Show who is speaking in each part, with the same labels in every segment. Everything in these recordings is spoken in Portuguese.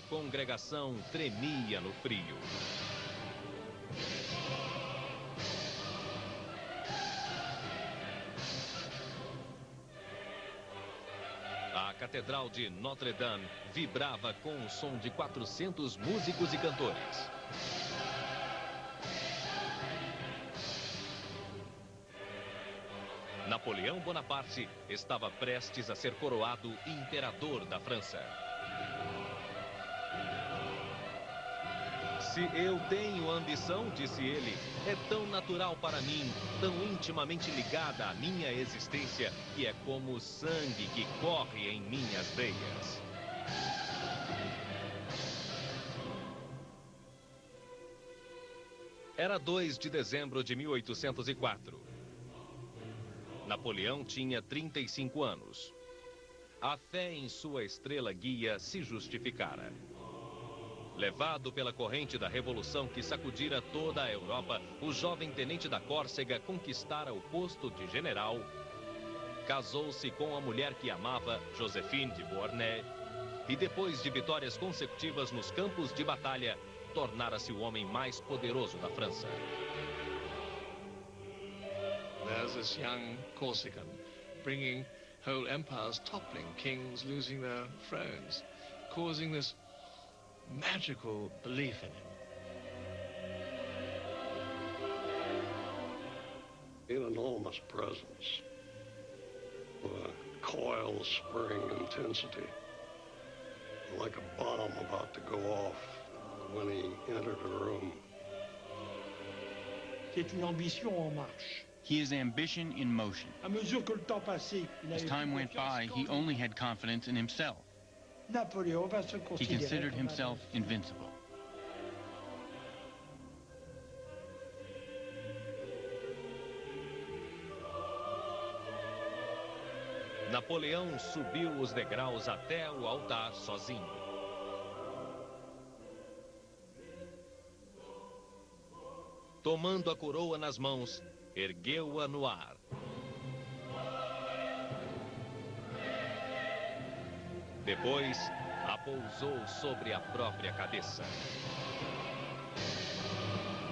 Speaker 1: congregação tremia no frio. A Catedral de Notre-Dame vibrava com o som de 400 músicos e cantores. Napoleão Bonaparte estava prestes a ser coroado imperador da França. Se eu tenho ambição, disse ele, é tão natural para mim, tão intimamente ligada à minha existência, que é como o sangue que corre em minhas veias. Era 2 de dezembro de 1804. Napoleão tinha 35 anos. A fé em sua estrela guia se justificara. Levado pela corrente da revolução que sacudira toda a Europa, o jovem tenente da Córcega conquistara o posto de general, casou-se com a mulher que amava, Joséphine de Beauharnais, e depois de vitórias consecutivas nos campos de batalha, tornara-se o homem mais poderoso da França.
Speaker 2: There's this young Corsican bringing whole empires toppling, kings losing their thrones, causing this magical belief in him.
Speaker 3: An enormous presence, with a coil of spring intensity, like a bomb about to go off when he entered a room.
Speaker 4: C'est une ambition en marche.
Speaker 5: He is ambition in motion.
Speaker 4: À mesure que le temps passait,
Speaker 5: As time went by, he only had confidence in himself.
Speaker 4: Napoléon va se
Speaker 5: He
Speaker 4: considérer
Speaker 5: considered
Speaker 4: comme
Speaker 5: himself invincible.
Speaker 1: Napoleão subiu os degraus até o altar sozinho. Tomando a coroa nas mãos, ergueu-a no ar. Depois, a pousou sobre a própria cabeça.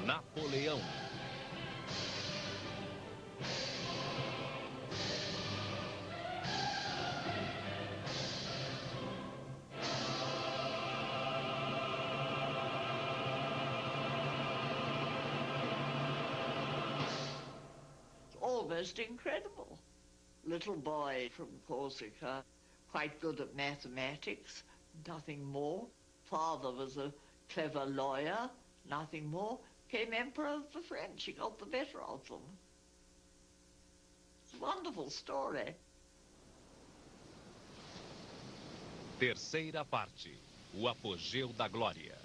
Speaker 1: Napoleão.
Speaker 6: Almost incredible. Little boy from Corsica, quite good at mathematics, nothing more. Father was a clever lawyer, nothing more. Came Emperor of the French, he got the better of them. It's a wonderful story.
Speaker 1: Terceira parte, o apogeu da glória.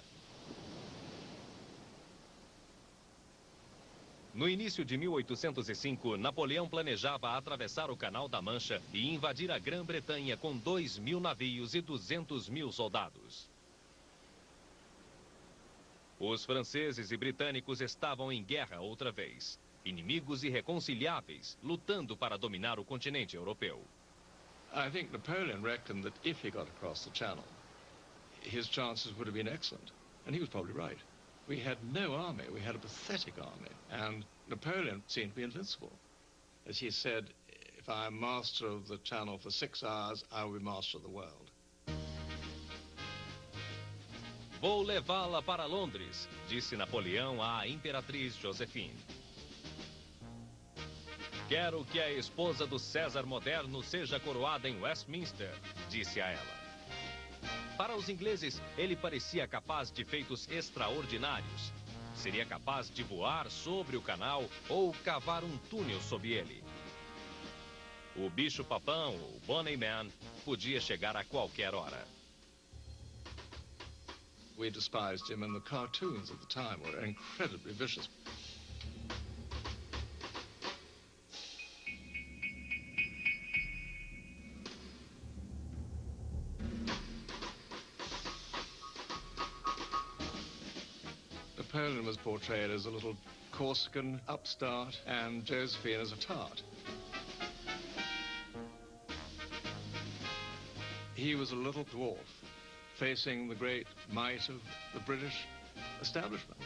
Speaker 1: No início de 1805, Napoleão planejava atravessar o Canal da Mancha e invadir a Grã-Bretanha com 2.000 navios e 200.000 soldados. Os franceses e britânicos estavam em guerra outra vez, inimigos irreconciliáveis, lutando para dominar o continente europeu.
Speaker 2: I think Napoleon reckoned that if he got across the Channel, his chances would have been excellent. And he was probably right. We had no army, we had a pathetic army, and Napoleon seemed to be invincible. As he said, if I am master of the Channel for 6 hours, I will be master of the world.
Speaker 1: Vou levá-la para Londres, disse Napoleão à imperatriz Joséphine. Quero que a esposa do César moderno seja coroada em Westminster, disse a ela. Para os ingleses, ele parecia capaz de feitos extraordinários. Seria capaz de voar sobre o canal ou cavar um túnel sob ele. O bicho-papão, ou Bonnie Man, podia chegar a qualquer hora.
Speaker 2: We despised him, and the cartoons of the time were incredibly vicious. Napoleon was portrayed as a little Corsican upstart and Josephine as a tart. He was a little dwarf, facing the great might of the British establishment.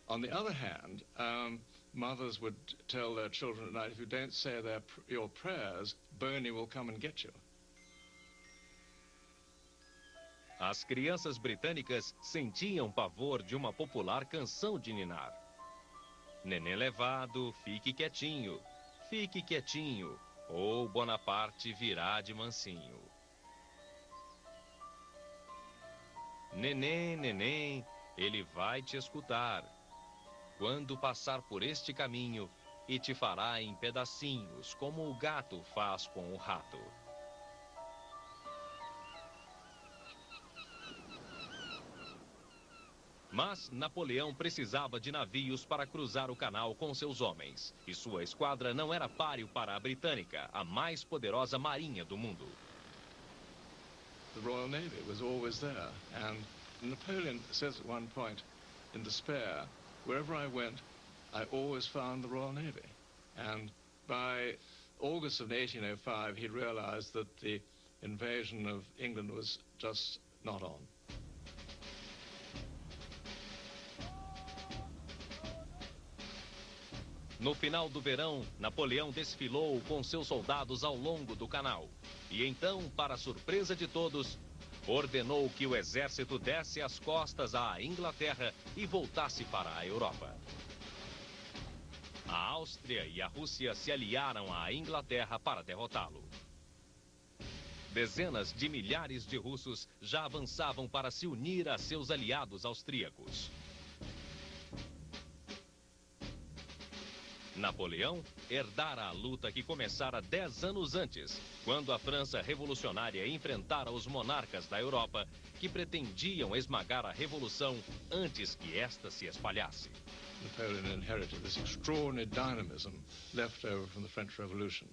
Speaker 2: On the other hand, mothers would tell their children at night, if you don't say your prayers, Boney will come and get you.
Speaker 1: As crianças britânicas sentiam pavor de uma popular canção de ninar. Neném levado, fique quietinho, ou Bonaparte virá de mansinho. Neném, neném, ele vai te escutar, quando passar por este caminho, e te fará em pedacinhos, como o gato faz com o rato. Mas Napoleão precisava de navios para cruzar o canal com seus homens. E sua esquadra não era páreo para a britânica, a mais poderosa marinha do mundo.
Speaker 2: The Royal Navy was always there, and Napoleon says at one point, in despair, wherever I went, I always found the Royal Navy. And by August of 1805, he realized that the invasion of England was just not on.
Speaker 1: No final do verão, Napoleão desfilou com seus soldados ao longo do canal. E então, para surpresa de todos, ordenou que o exército desse as costas à Inglaterra e voltasse para a Europa. A Áustria e a Rússia se aliaram à Inglaterra para derrotá-lo. Dezenas de milhares de russos já avançavam para se unir a seus aliados austríacos. Napoleão herdara a luta que começara 10 anos antes, quando a França revolucionária enfrentara os monarcas da Europa que pretendiam esmagar a revolução antes que esta se espalhasse.
Speaker 2: Napoleon inherited this extraordinary dynamism left over from the French Revolution.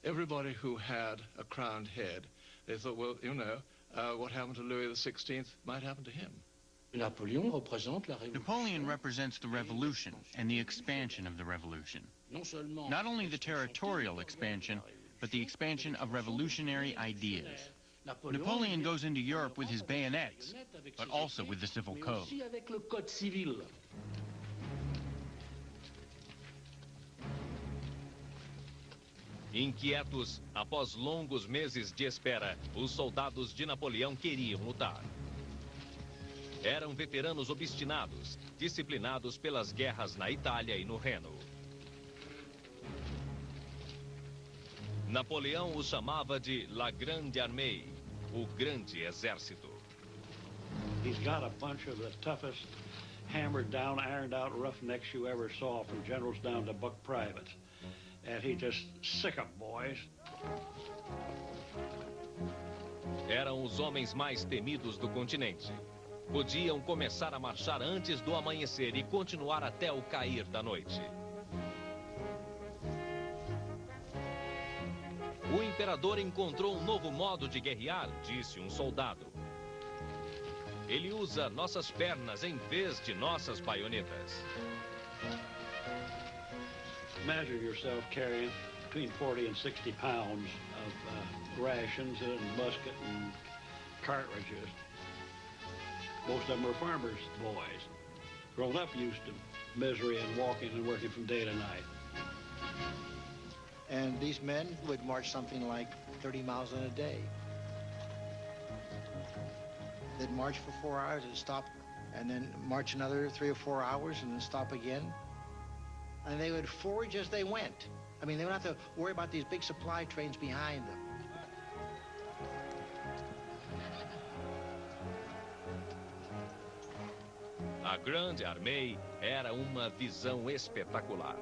Speaker 2: Everybody who had a crowned head, they thought, well, you know, what happened to Louis XVI might happen to him.
Speaker 5: Napoleon represents the revolution and the expansion of the revolution. Not only the territorial expansion, but the expansion of revolutionary ideas. Napoleon goes into Europe with his bayonets, but also with the civil code.
Speaker 1: Inquietos, após longos meses de espera, os soldados de Napoleão queriam lutar. Eram veteranos obstinados, disciplinados pelas guerras na Itália e no Reno. Napoleão os chamava de La Grande Armée, o grande exército.
Speaker 4: He's got a bunch of the toughest, hammered down, ironed out roughnecks you ever saw, from generals down to buck privates. And he just sick 'em, boys.
Speaker 1: Eram os homens mais temidos do continente. Podiam começar a marchar antes do amanhecer e continuar até o cair da noite. O imperador encontrou um novo modo de guerrear, disse um soldado. Ele usa nossas pernas em vez de nossas baionetas.
Speaker 4: Imagine yourself carrying between 40 and 60 pounds of rations and musket and cartridges. Most of them were farmers' boys, grown up used to misery and walking and working from day to night.
Speaker 7: And these men would march something like 30 miles in a day. They'd march for 4 hours and stop, and then march another 3 or 4 hours and then stop again. And they would forage as they went. I mean, they don't have to worry about these big supply trains behind them.
Speaker 1: A Grande Armée era uma visão espetacular.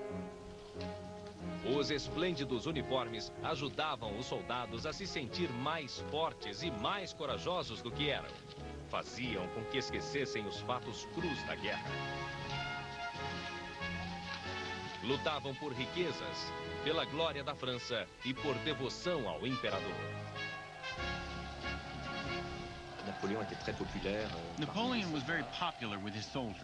Speaker 1: Os esplêndidos uniformes ajudavam os soldados a se sentir mais fortes e mais corajosos do que eram. Faziam com que esquecessem os fatos crus da guerra. Lutavam por riquezas, pela glória da França e por devoção ao imperador.
Speaker 5: Napoleon was very popular with his soldiers.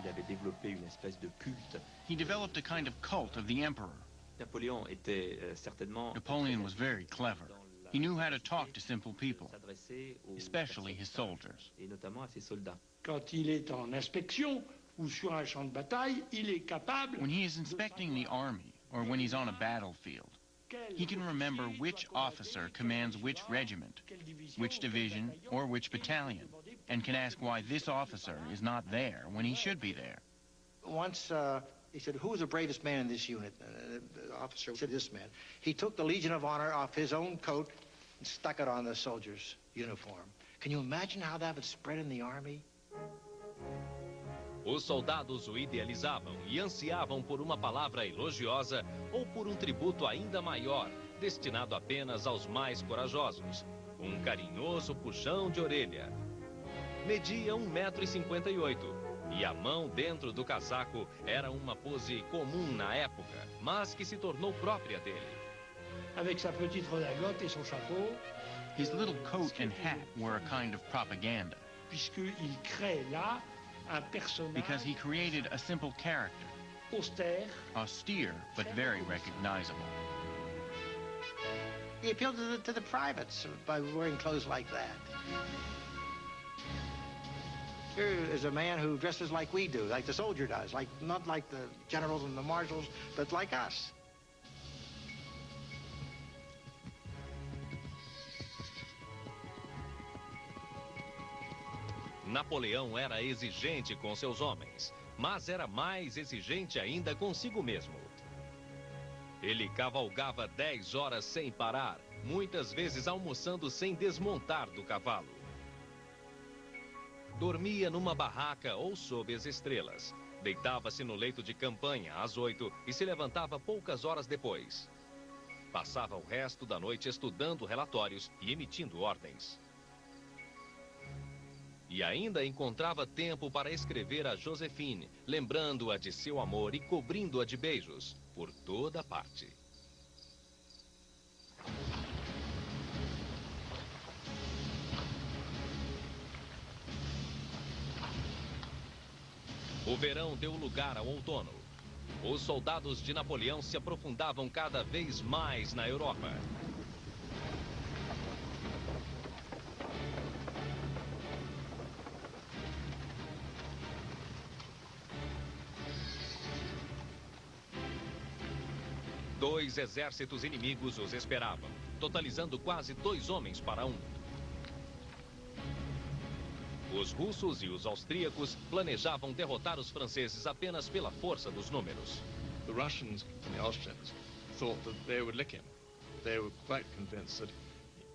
Speaker 8: Il avait développé une espèce de culte.
Speaker 5: He developed a kind of cult of the emperor.
Speaker 8: Napoléon était certainement
Speaker 5: Napoleon was very clever.
Speaker 8: dans
Speaker 5: He knew how to talk to simple people, especially his soldiers.
Speaker 4: Quand il est en inspection ou sur un champ de bataille, il est capable.
Speaker 5: When he is inspecting the army, or when he's on a battlefield, he can remember which officer commands which regiment, which division, or which battalion, and can ask why this officer is not there when he should be there.
Speaker 7: Once he said, "Who was the bravest man in this unit?" The officer said, "This man." He took the Legion of Honor off his own coat and stuck it on the soldier's uniform. Can you imagine how that would spread in the army?
Speaker 1: Os soldados o idealizavam e ansiavam por uma palavra elogiosa ou por um tributo ainda maior, destinado apenas aos mais corajosos. Um carinhoso puxão de orelha. Media 1,58 m e a mão dentro do casaco era uma pose comum na época, mas que se tornou própria dele.
Speaker 4: Avec sa petite redingote et son chapeau.
Speaker 5: His little coat and hat were a kind of propaganda.
Speaker 4: Puisqu'il crée là un personnage.
Speaker 5: Because he created a simple character.
Speaker 4: Austère.
Speaker 5: Austere, but very recognizable.
Speaker 7: He appealed to the privates by wearing clothes like that. Here is a man who dresses like we do, like the soldier does, not like the generals and the marshals, but like us.
Speaker 1: Napoleão era exigente com seus homens, mas era mais exigente ainda consigo mesmo. Ele cavalgava 10 horas sem parar, muitas vezes almoçando sem desmontar do cavalo. Dormia numa barraca ou sob as estrelas. Deitava-se no leito de campanha às 8 e se levantava poucas horas depois. Passava o resto da noite estudando relatórios e emitindo ordens. E ainda encontrava tempo para escrever a Josephine, lembrando-a de seu amor e cobrindo-a de beijos por toda parte. O verão deu lugar ao outono. Os soldados de Napoleão se aprofundavam cada vez mais na Europa. Dois exércitos inimigos os esperavam, totalizando quase 2 homens para 1. Os russos e os austríacos planejavam derrotar os franceses apenas pela força dos números.
Speaker 2: The Russians and the Austrians thought that they would lick him. They were quite convinced that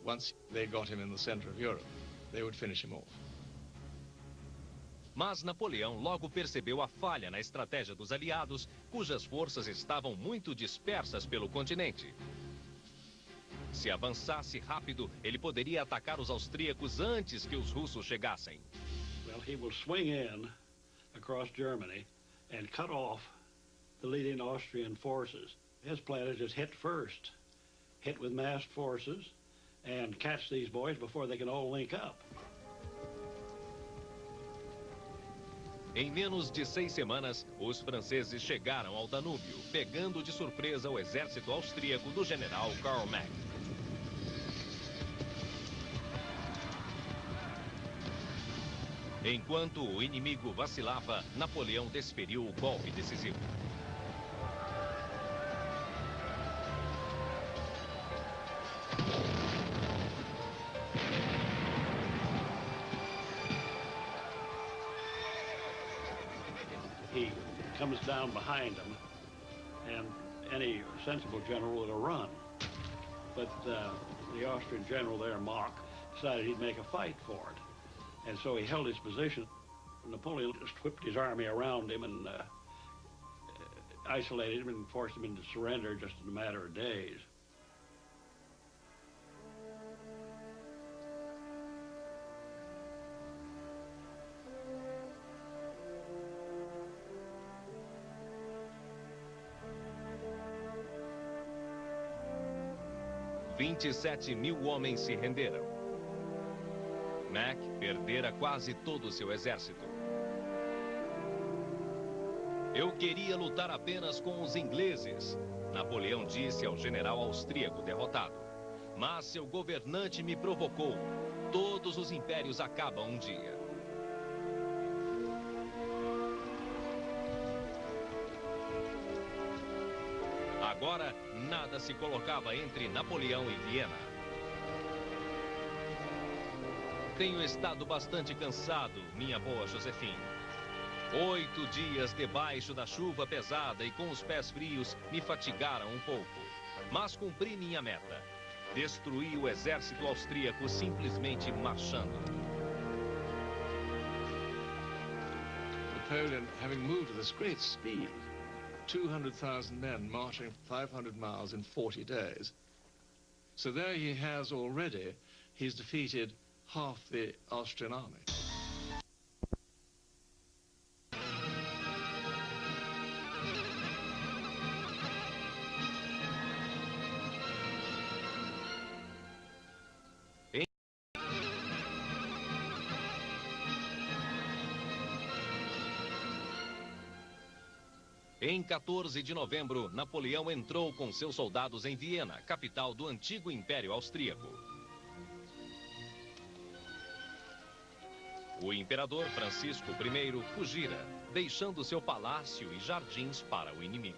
Speaker 2: once they got him in the center of Europe, they would finish him off.
Speaker 1: Mas Napoleão logo percebeu a falha na estratégia dos aliados, cujas forças estavam muito dispersas pelo continente. Se avançasse rápido, ele poderia atacar os austríacos antes que os russos chegassem.
Speaker 4: Well, he will swing in across Germany and cut off the leading Austrian forces. His plan is just hit first, hit with massed forces, and catch these boys before they can all link up.
Speaker 1: Em menos de 6 semanas, os franceses chegaram ao Danúbio, pegando de surpresa o exército austríaco do general Karl Mack. Enquanto o inimigo vacilava, Napoleão desferiu o golpe decisivo.
Speaker 4: He comes down behind him, and any sensible general would have run. But the Austrian general there, Mock, decided he'd make a fight for it. And so he held his position. Napoleon just whipped his army around him and isolated him and forced him into surrender just in a matter of days.
Speaker 1: $27.000 homens se renderam. Mack perdera quase todo o seu exército. Eu queria lutar apenas com os ingleses, Napoleão disse ao general austríaco derrotado. Mas seu governante me provocou. Todos os impérios acabam um dia. Agora, nada se colocava entre Napoleão e Viena. Tenho estado bastante cansado, minha boa Josephine. 8 dias debaixo da chuva pesada e com os pés frios me fatigaram um pouco. Mas cumpri minha meta. Destruí o exército austríaco simplesmente marchando.
Speaker 2: Napoleon, having moved at this great speed, 200,000 men marching 500 miles in 40 days. So there he has already, he's defeated half the Austrian army.
Speaker 1: Em 14 de novembro, Napoleão entrou com seus soldados em Viena, capital do antigo Império Austríaco. O imperador Francisco I fugira, deixando seu palácio e jardins para o inimigo.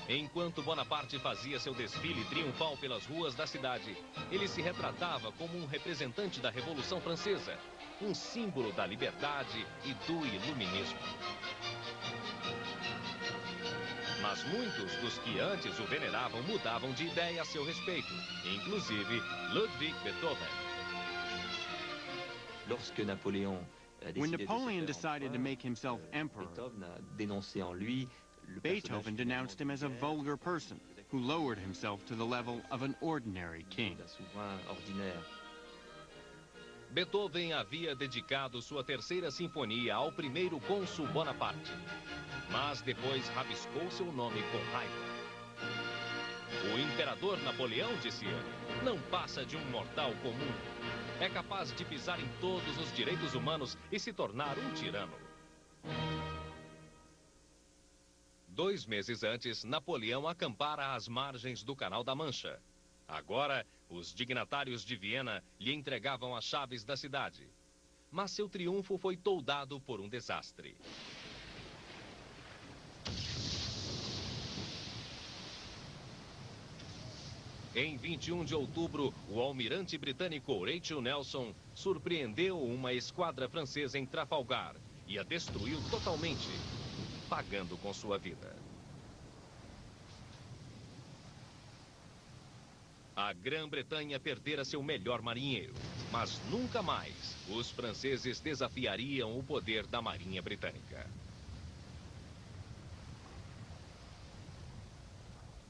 Speaker 1: Enquanto Bonaparte fazia seu desfile triunfal pelas ruas da cidade, ele se retratava como um representante da Revolução Francesa, um símbolo da liberdade e do iluminismo. Mas muitos dos que antes o veneravam mudavam de ideia a seu respeito, inclusive Ludwig Beethoven.
Speaker 5: When Napoleon decided to make himself emperor, Beethoven denounced him as a vulgar person who lowered himself to the level of an ordinary king.
Speaker 1: Beethoven havia dedicado sua terceira sinfonia ao primeiro cônsul Bonaparte, mas depois rabiscou seu nome com raiva. O imperador Napoleão, disse ele, não passa de um mortal comum. É capaz de pisar em todos os direitos humanos e se tornar um tirano. 2 meses antes, Napoleão acampara às margens do Canal da Mancha. Agora, os dignatários de Viena lhe entregavam as chaves da cidade. Mas seu triunfo foi toldado por um desastre. Em 21 de outubro, o almirante britânico Horatio Nelson surpreendeu uma esquadra francesa em Trafalgar e a destruiu totalmente, pagando com sua vida. A Grã-Bretanha perdera seu melhor marinheiro, mas nunca mais os franceses desafiariam o poder da Marinha Britânica.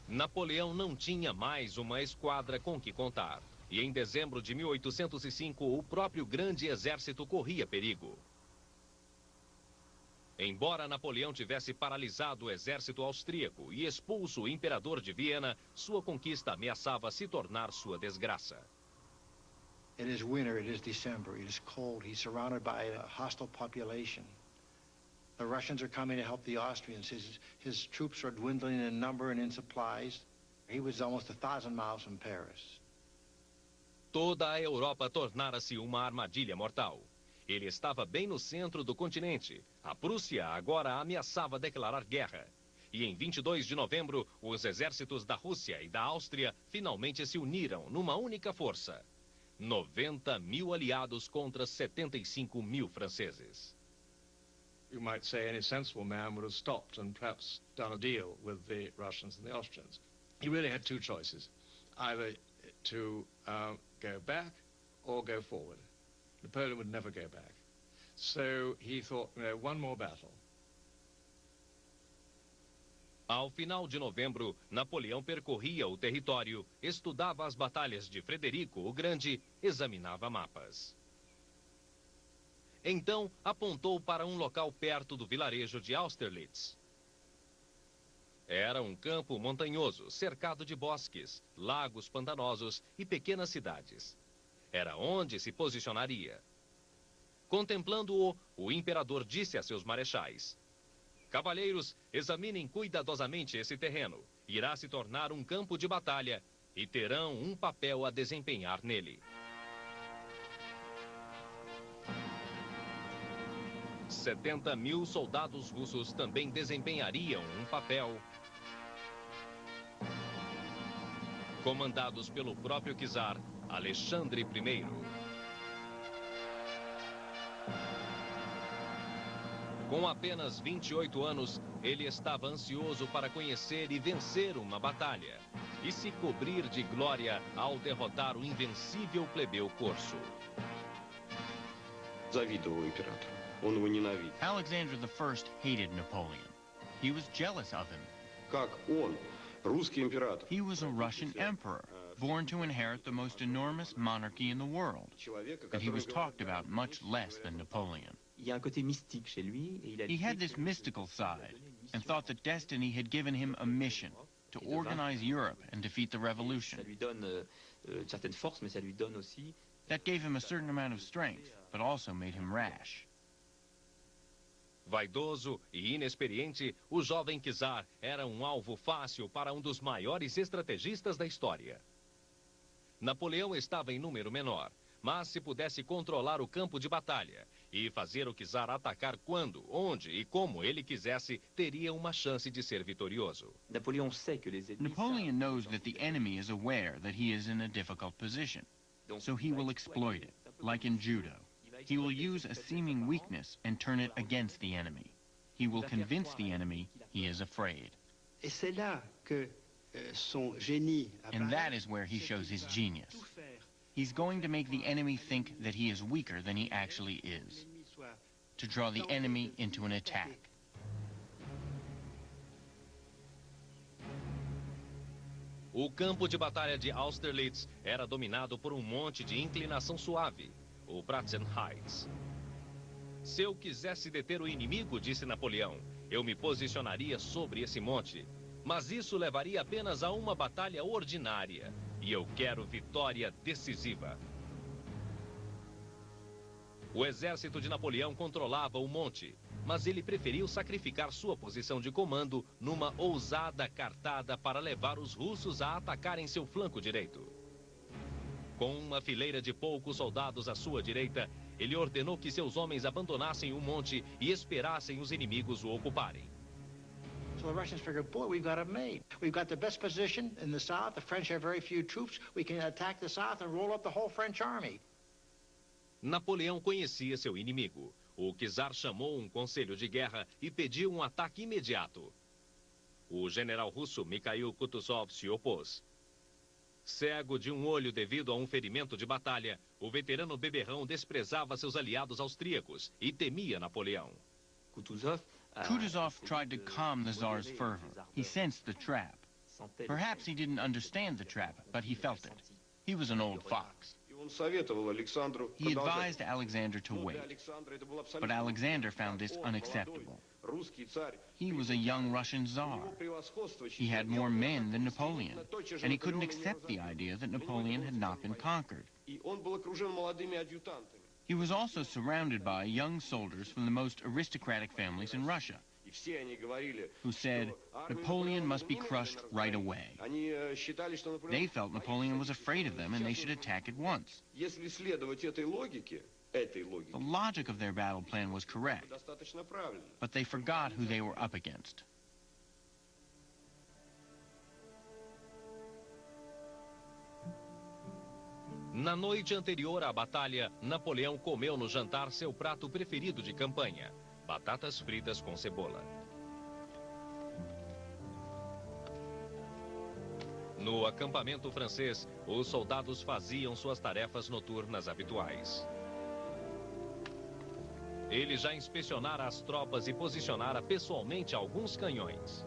Speaker 1: Napoleão não tinha mais uma esquadra com que contar, e em dezembro de 1805 o próprio grande exército corria perigo. Embora Napoleão tivesse paralisado o exército austríaco e expulso o imperador de Viena, sua conquista ameaçava se tornar sua desgraça.
Speaker 7: It is winter, it is December, it is cold, he's surrounded by a hostile population. The Russians are coming to help the Austrians. His troops are dwindling in number and in supplies. He was almost 1,000 miles from Paris.
Speaker 1: Toda a Europa tornara-se uma armadilha mortal. Ele estava bem no centro do continente. A Prússia agora ameaçava declarar guerra. E em 22 de novembro, os exércitos da Rússia e da Áustria finalmente se uniram numa única força. 90.000 aliados contra 75.000 franceses.
Speaker 2: You might say any sensible man would have stopped and perhaps done a deal with the Russians and the Austrians. He really had 2 choices, either to go back or go forward. Napoleon would never go back. So he thought, one more battle.
Speaker 1: Ao final de novembro, Napoleão percorria o território, estudava as batalhas de Frederico o Grande, examinava mapas. Então, apontou para um local perto do vilarejo de Austerlitz. Era um campo montanhoso, cercado de bosques, lagos pantanosos e pequenas cidades. Era onde se posicionaria. Contemplando-o, o imperador disse a seus marechais: Cavalheiros, examinem cuidadosamente esse terreno. Irá se tornar um campo de batalha e terão um papel a desempenhar nele. 70.000 soldados russos também desempenhariam um papel, comandados pelo próprio czar Alexandre I. Com apenas 28 anos, ele estava ansioso para conhecer e vencer uma batalha e se cobrir de glória ao derrotar o invencível plebeu corso.
Speaker 9: Завидовал императору. Он его ненавидел.
Speaker 5: Alexander I hated Napoleon. He was jealous of him.
Speaker 9: Как он, русский император.
Speaker 5: He was a Russian emperor, born to inherit the most enormous monarchy in the world, and he was talked about much less than Napoleon.
Speaker 8: Il y a un côté mystique chez lui, et il a
Speaker 5: He had this mystical side and thought that destiny had given him a mission to organize Europe and defeat the revolution.
Speaker 8: Ça lui donne une certaine force, mais ça lui donne aussi.
Speaker 5: That gave him a certain amount of strength, but also made him rash.
Speaker 1: Vaidoso e inexperiente, o jovem czar era um alvo fácil para um dos maiores estrategistas da história. Napoleão estava em número menor, mas se pudesse controlar o campo de batalha e fazer o czar atacar quando, onde e como ele quisesse, teria uma chance de ser vitorioso.
Speaker 8: Napoleon sait que les ennemis.
Speaker 5: Napoleon knows that the enemy is aware that he is in a difficult position, so he will exploit it, like in judo. He will use a seeming weakness and turn it against the enemy. He will convince the enemy he is afraid.
Speaker 10: Et c'est là que son génie
Speaker 5: And that is where he shows his genius. He's going to make the enemy think that he is weaker than he actually is, to draw the enemy into an attack.
Speaker 1: O campo de batalha de Austerlitz era dominado por um monte de inclinação suave, o Pratzen Heights. Se eu quisesse deter o inimigo, disse Napoleão, eu me posicionaria sobre esse monte. Mas isso levaria apenas a uma batalha ordinária. E eu quero vitória decisiva. O exército de Napoleão controlava o monte, mas ele preferiu sacrificar sua posição de comando numa ousada cartada para levar os russos a atacarem seu flanco direito. Com uma fileira de poucos soldados à sua direita, ele ordenou que seus homens abandonassem o monte e esperassem os inimigos o ocuparem.
Speaker 7: So the Russians figured, boy, we've got it made. We've got the best position in the south. The French have very few troops. We can attack the south and roll up the whole French army.
Speaker 1: Napoleão conhecia seu inimigo. O czar chamou um conselho de guerra e pediu um ataque imediato. O general russo Mikhail Kutuzov se opôs. Cego de um olho devido a um ferimento de batalha, o veterano beberrão desprezava seus aliados austríacos e temia Napoleão.
Speaker 5: Kutuzov tried to calm the Tsar's fervor. He sensed the trap. Perhaps he didn't understand the trap, but he felt it. He was an old fox. He advised Alexander to wait, but Alexander found this unacceptable. He was a young Russian Tsar. He had more men than Napoleon, and he couldn't accept the idea that Napoleon had not been conquered. He was also surrounded by young soldiers from the most aristocratic families in Russia, who said Napoleon must be crushed right away. They felt Napoleon was afraid of them and they should attack at once. The logic of their battle plan was correct, but they forgot who they were up against.
Speaker 1: Na noite anterior à batalha, Napoleão comeu no jantar seu prato preferido de campanha, batatas fritas com cebola. No acampamento francês, os soldados faziam suas tarefas noturnas habituais. Ele já inspecionara as tropas e posicionara pessoalmente alguns canhões.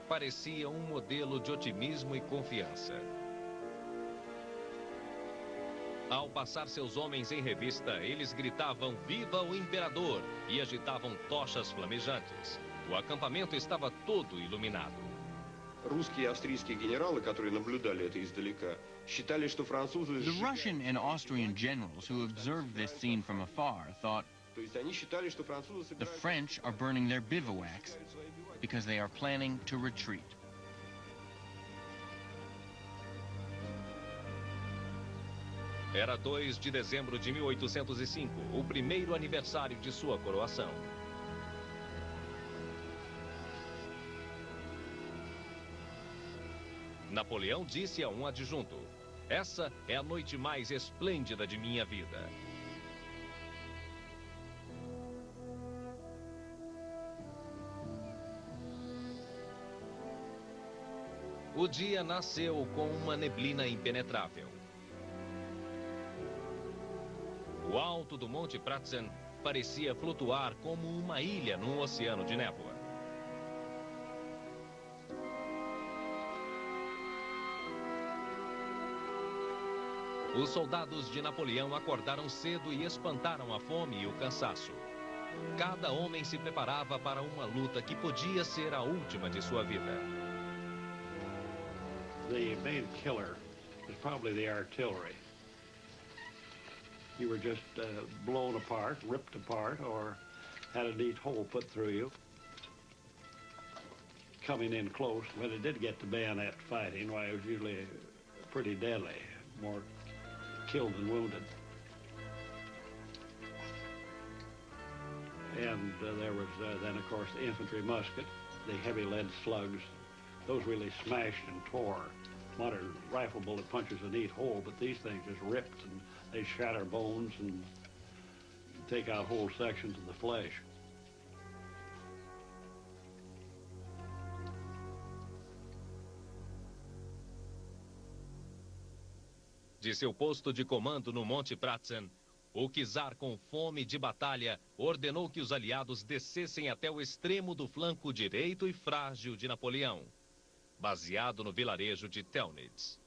Speaker 1: Parecia um modelo de otimismo e confiança. Ao passar seus homens em revista, eles gritavam "Viva o Imperador!" e agitavam tochas flamejantes. O acampamento estava todo iluminado.
Speaker 9: Русские и австрийские генералы, которые наблюдали это издалека, считали, что французы...
Speaker 5: The Russian and Austrian generals who observed this scene from afar thought The French are burning their bivouacs because they are planning to retreat.
Speaker 1: Era 2 de dezembro de 1805, o primeiro aniversário de sua coroação. Napoleão disse a um adjunto: "Essa é a noite mais esplêndida de minha vida." O dia nasceu com uma neblina impenetrável. O alto do Monte Pratzen parecia flutuar como uma ilha num oceano de névoa. Os soldados de Napoleão acordaram cedo e espantaram a fome e o cansaço. Cada homem se preparava para uma luta que podia ser a última de sua vida.
Speaker 4: The main killer is probably the artillery. You were just blown apart, ripped apart, or had a neat hole put through you. Coming in close, when it did get to bayonet fighting, why, it was usually pretty deadly, more killed than wounded. And there was then, of course, the infantry musket, the heavy lead slugs. Those really smashed and tore. Modern rifle bullet punches a neat hole, but these things just ripped, and they shatter bones and take out whole sections of the flesh.
Speaker 1: De seu posto de comando no Monte Pratzen, o czar, com fome de batalha, ordenou que os aliados descessem até o extremo do flanco direito e frágil de Napoleão, baseado no vilarejo de Telnitz.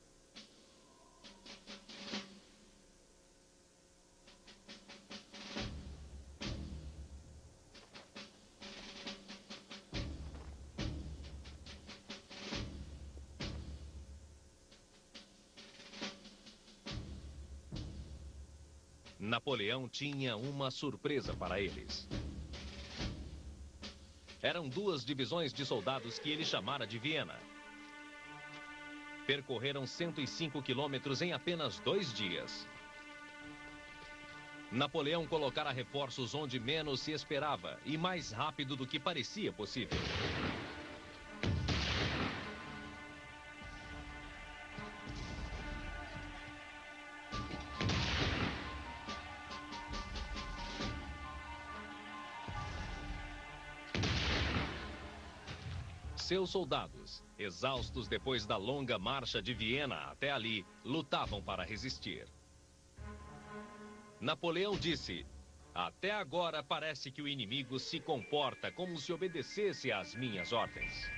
Speaker 1: Napoleão tinha uma surpresa para eles. Eram 2 divisões de soldados que ele chamara de Viena. Percorreram 105 quilômetros em apenas 2 dias. Napoleão colocara reforços onde menos se esperava e mais rápido do que parecia possível. Seus soldados, exaustos depois da longa marcha de Viena até ali, lutavam para resistir. Napoleão disse: "Até agora parece que o inimigo se comporta como se obedecesse às minhas ordens."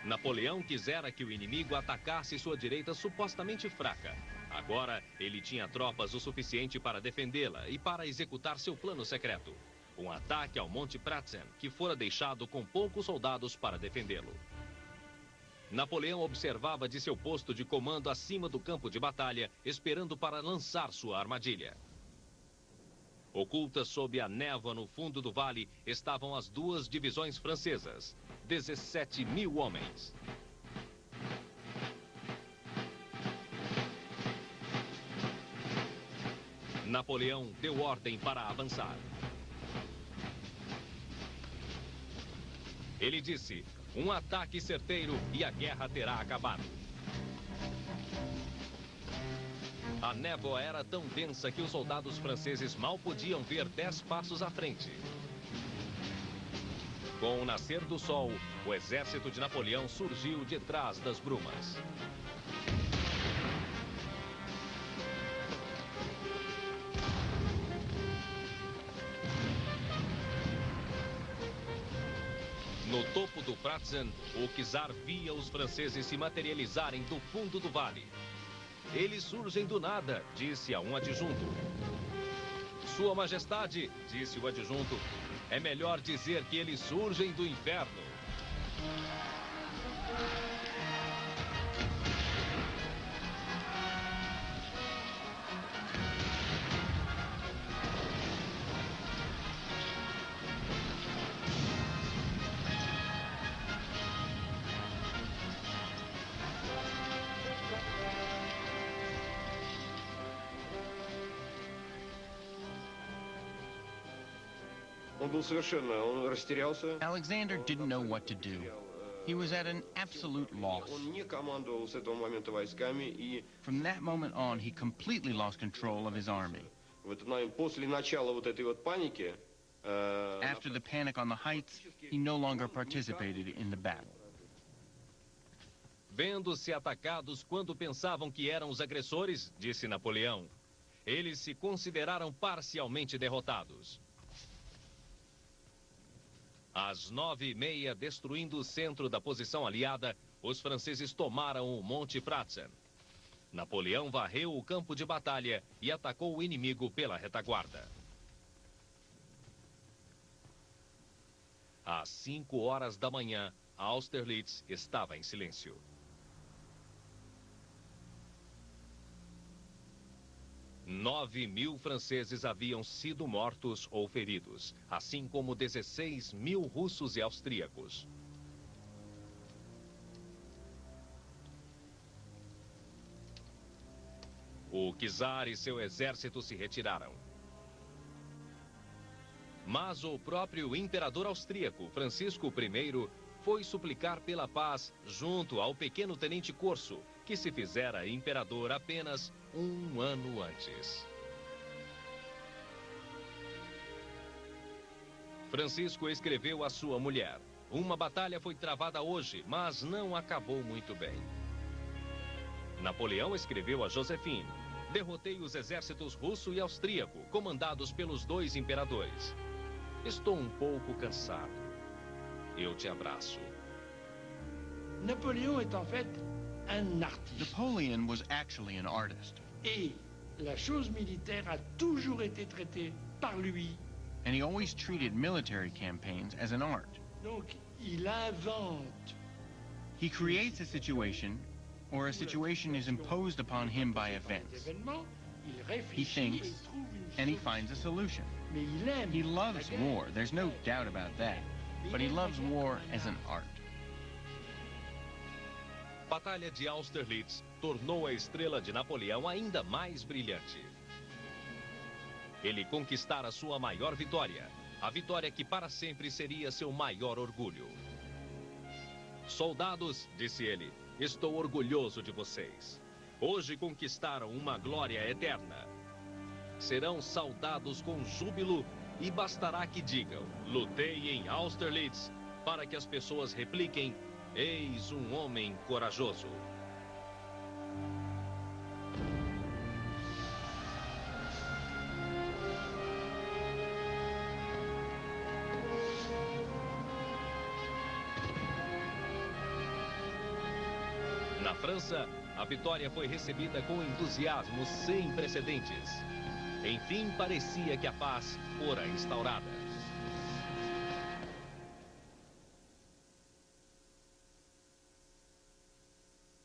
Speaker 1: Napoleão quisera que o inimigo atacasse sua direita supostamente fraca. Agora, ele tinha tropas o suficiente para defendê-la e para executar seu plano secreto. Um ataque ao Monte Pratzen, que fora deixado com poucos soldados para defendê-lo. Napoleão observava de seu posto de comando acima do campo de batalha, esperando para lançar sua armadilha. Ocultas sob a névoa no fundo do vale estavam as 2 divisões francesas, 17.000 homens. Napoleão deu ordem para avançar. Ele disse: "Um ataque certeiro e a guerra terá acabado." A névoa era tão densa que os soldados franceses mal podiam ver 10 passos à frente. Com o nascer do sol, o exército de Napoleão surgiu de trás das brumas. No topo do Pratzen, o czar via os franceses se materializarem do fundo do vale. "Eles surgem do nada", disse a um adjunto. "Sua Majestade", disse o adjunto, "é melhor dizer que eles surgem do inferno."
Speaker 5: Alexander didn't know what to do. He was at an absolute loss. From that moment on, he completely lost control of his army. After the panic on the heights, he no longer participated in the battle.
Speaker 1: Vendo-se atacados quando pensavam que eram os agressores, disse Napoleão, eles se consideraram parcialmente derrotados. Às 9h30, destruindo o centro da posição aliada, os franceses tomaram o Monte Pratzen. Napoleão varreu o campo de batalha e atacou o inimigo pela retaguarda. Às 5h da manhã, Austerlitz estava em silêncio. Nove 9.000 franceses haviam sido mortos ou feridos, assim como 16.000 russos e austríacos. O czar e seu exército se retiraram. Mas o próprio imperador austríaco, Francisco I, foi suplicar pela paz junto ao pequeno tenente Corso, que se fizera imperador apenas um ano antes. Francisco escreveu à sua mulher: uma batalha foi travada hoje, mas não acabou muito bem. Napoleão escreveu a Joséphine: derrotei os exércitos russo e austríaco, comandados pelos dois imperadores. Estou um pouco cansado. Eu te abraço.
Speaker 11: Napoléon est en fait un artiste.
Speaker 5: Napoleon was actually an artist.
Speaker 11: Et la chose militaire a toujours été traitée par lui.
Speaker 5: And he always treated military campaigns as an art.
Speaker 11: Donc, il invente.
Speaker 5: He creates a situation, or a situation is imposed upon him by events. He thinks, and he finds a solution. He loves war, there's no doubt about that. But he loves war as an art.
Speaker 1: Batalha de Austerlitz tornou a estrela de Napoleão ainda mais brilhante. Ele conquistara sua maior vitória, a vitória que para sempre seria seu maior orgulho. Soldados, disse ele, estou orgulhoso de vocês. Hoje conquistaram uma glória eterna. Serão saudados com júbilo e bastará que digam, lutei em Austerlitz, para que as pessoas repliquem, eis um homem corajoso. Na França, a vitória foi recebida com entusiasmo sem precedentes. Enfim, parecia que a paz fora instaurada.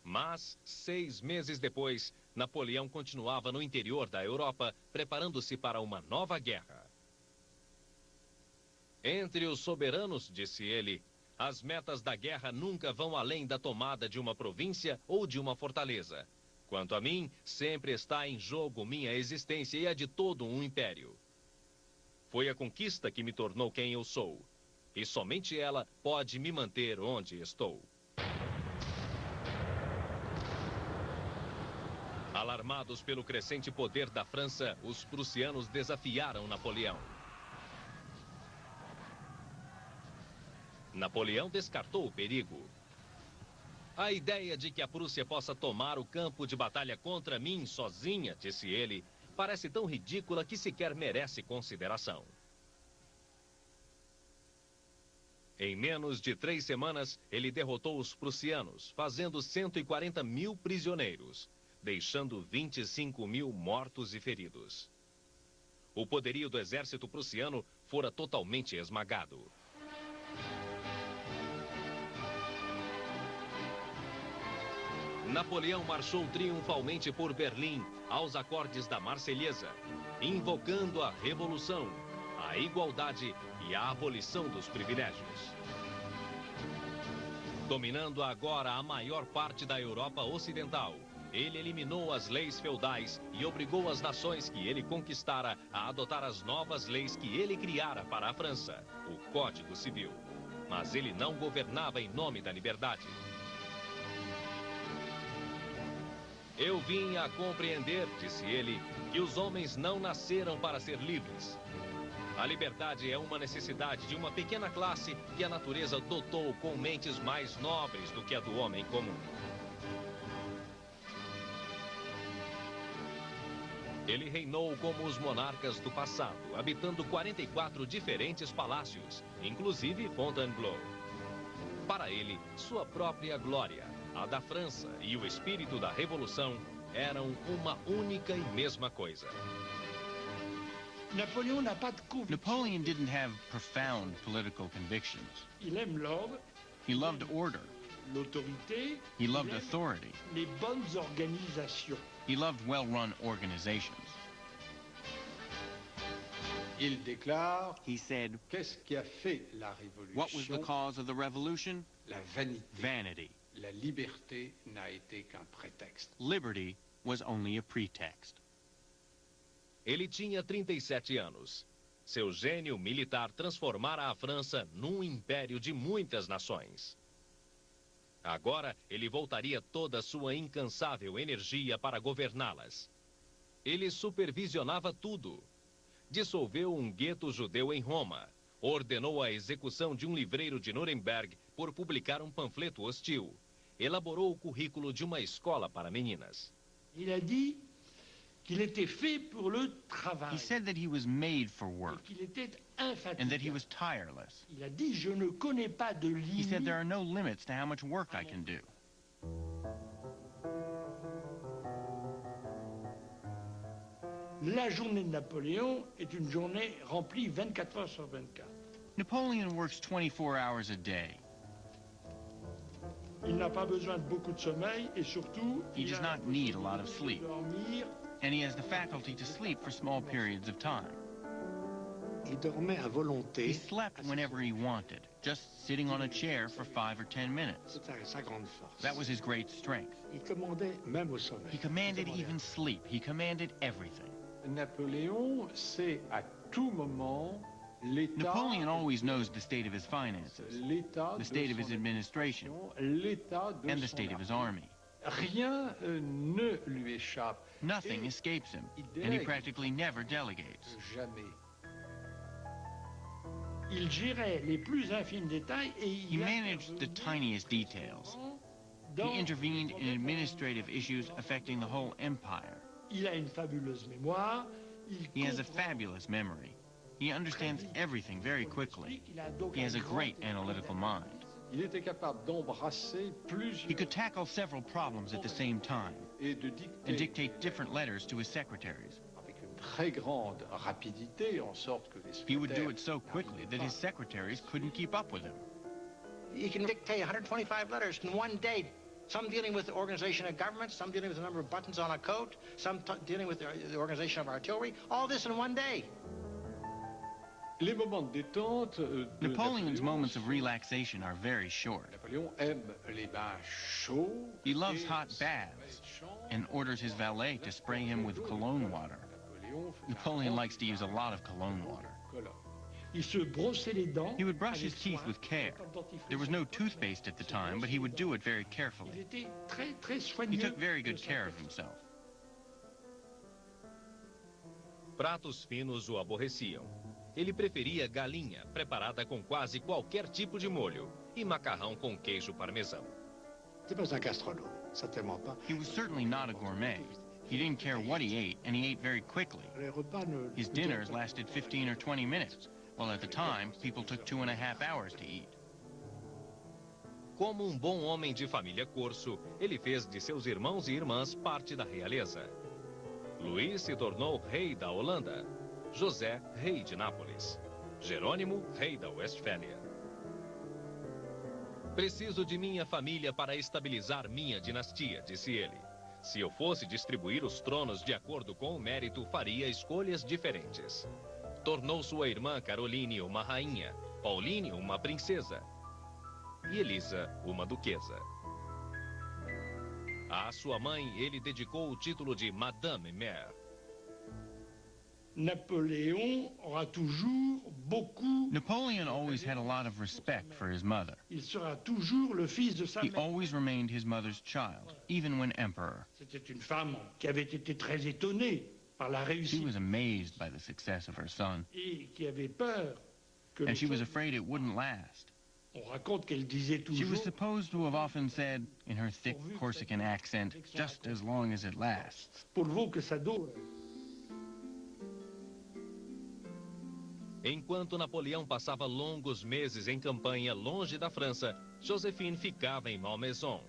Speaker 1: Mas, 6 meses depois, Napoleão continuava no interior da Europa, preparando-se para uma nova guerra. Entre os soberanos, disse ele, as metas da guerra nunca vão além da tomada de uma província ou de uma fortaleza. Quanto a mim, sempre está em jogo minha existência e a de todo um império. Foi a conquista que me tornou quem eu sou. E somente ela pode me manter onde estou. Alarmados pelo crescente poder da França, os prussianos desafiaram Napoleão. Napoleão descartou o perigo. A ideia de que a Prússia possa tomar o campo de batalha contra mim sozinha, disse ele, parece tão ridícula que sequer merece consideração. Em menos de 3 semanas, ele derrotou os prussianos, fazendo 140.000 prisioneiros, deixando 25.000 mortos e feridos. O poderio do exército prussiano fora totalmente esmagado. Napoleão marchou triunfalmente por Berlim, aos acordes da Marselhesa, invocando a revolução, a igualdade e a abolição dos privilégios. Dominando agora a maior parte da Europa Ocidental, ele eliminou as leis feudais e obrigou as nações que ele conquistara a adotar as novas leis que ele criara para a França, o Código Civil. Mas ele não governava em nome da liberdade. Eu vim a compreender, disse ele, que os homens não nasceram para ser livres. A liberdade é uma necessidade de uma pequena classe que a natureza dotou com mentes mais nobres do que a do homem comum. Ele reinou como os monarcas do passado, habitando 44 diferentes palácios, inclusive Fontainebleau. Para ele, sua própria glória, a da França e o espírito da Revolução eram uma única e mesma coisa.
Speaker 5: Napoleon didn't have profound political convictions.
Speaker 11: Il aime l'ordre.
Speaker 5: He loved order.
Speaker 11: L'autorité.
Speaker 5: He loved authority.
Speaker 11: Les bonnes organisations.
Speaker 5: He loved well-run organizations.
Speaker 10: Il déclare,
Speaker 5: he said,
Speaker 10: qu'est-ce qui a fait la révolution?
Speaker 5: What was the cause of the revolution?
Speaker 10: La vanité.
Speaker 5: Vanity.
Speaker 10: La liberté n'a été qu'un prétexte.
Speaker 5: Liberty was only a pretext.
Speaker 1: Ele tinha 37 anos. Seu gênio militar transformara a França num império de muitas nações. Agora, ele voltaria toda a sua incansável energia para governá-las. Ele supervisionava tudo. Dissolveu um gueto judeu em Roma. Ordenou a execução de um livreiro de Nuremberg por publicar um panfleto hostil. Elaborou o currículo de uma escola para meninas.
Speaker 11: Il a dit qu'il était fait pour le travail.
Speaker 5: He said that he was made for work.
Speaker 11: Qu'il était infatigable.
Speaker 5: And that he was tireless.
Speaker 11: Il a dit, je ne connais pas de limite.
Speaker 5: He said there are no limits to how much work I can do.
Speaker 11: La journée de Napoléon est une journée remplie 24 heures sur 24.
Speaker 5: Napoleon works 24 hours a day.
Speaker 11: Il n'a pas besoin de beaucoup de sommeil et surtout,
Speaker 5: he does not need a lot of sleep. And he has the faculty to sleep for small periods of time.
Speaker 10: Il dormait à volonté.
Speaker 5: He slept whenever he wanted, just sitting on a chair for 5 or 10 minutes.
Speaker 10: Sa grande force.
Speaker 5: That was his great strength.
Speaker 10: Il commandait même au sommeil.
Speaker 5: He commanded even sleep. He commanded everything.
Speaker 12: Napoléon sait à tout moment l'état.
Speaker 5: Napoleon always knows the state of his finances, the state of his administration, and the state of his army.
Speaker 12: Rien ne lui échappe.
Speaker 5: Nothing escapes him, and he practically never delegates.
Speaker 12: Jamais.
Speaker 11: Il gérait les plus infimes détails et
Speaker 5: he managed the tiniest details. He intervened in administrative issues affecting the whole empire.
Speaker 11: Il a une fabuleuse mémoire.
Speaker 5: He has a fabulous memory. He understands everything very quickly. He has a great analytical mind.
Speaker 12: Il était capable d'embrasser plusieurs.
Speaker 5: He could tackle several problems at the same time and dictate different letters to his secretaries.
Speaker 12: Avec une très grande rapidité, en sorte que les
Speaker 5: he would do it so quickly that his secretaries couldn't keep up with him.
Speaker 7: He can dictate 125 letters in one day. Some dealing with the organization of government, some dealing with the number of buttons on a coat, some dealing with the organization of artillery. All this in one day.
Speaker 12: Les moments de détente
Speaker 5: Napoleon's moments of relaxation are very short.
Speaker 12: Napoléon aime les bains chauds.
Speaker 5: He loves hot baths and orders his valet to spray him with cologne water. Napoleon likes to use a lot of cologne water.
Speaker 11: Il se brossait les dents.
Speaker 5: He would brush his teeth with care. There was no toothpaste at the time, but he would do it very carefully.
Speaker 11: Il était très, très soigneux.
Speaker 5: He took very good care of himself.
Speaker 1: Pratos finos o aborreciam. Ele preferia galinha, preparada com quase qualquer tipo de molho, e macarrão com queijo parmesão.
Speaker 10: C'est pas un gastronome, certainement pas.
Speaker 5: He was certainly not a gourmet. He didn't care what he ate, and he ate very quickly. His dinners lasted 15 or 20 minutes, while at the time, people took 2.5 hours to eat.
Speaker 1: Como bom homem de família corso, ele fez de seus irmãos e irmãs parte da realeza. Luís se tornou rei da Holanda. José, rei de Nápoles. Jerônimo, rei da Westfália. Preciso de minha família para estabilizar minha dinastia, disse ele. Se eu fosse distribuir os tronos de acordo com o mérito, faria escolhas diferentes. Tornou sua irmã Caroline uma rainha, Pauline uma princesa e Elisa uma duquesa. À sua mãe, ele dedicou o título de Madame Mère.
Speaker 11: Napoléon aura toujours beaucoup.
Speaker 5: Napoleon always had a lot of respect for his mother.
Speaker 11: Il sera toujours le fils de sa
Speaker 5: He
Speaker 11: mère.
Speaker 5: always remained his mother's child, even when emperor.
Speaker 11: C'était une femme qui avait été très étonnée par la
Speaker 5: She
Speaker 11: réussite
Speaker 5: was amazed by the success of her son,
Speaker 11: et qui avait peur que
Speaker 5: and she was
Speaker 11: le-
Speaker 5: afraid it wouldn't last.
Speaker 11: On raconte qu'elle disait
Speaker 5: She was
Speaker 11: toujours
Speaker 5: supposed to have often said, in her thick Corsican accent, just as long as it lasts.
Speaker 11: pourvu que ça dure.
Speaker 1: Enquanto Napoleão passava longos meses em campanha longe da França, Joséphine ficava em Malmaison.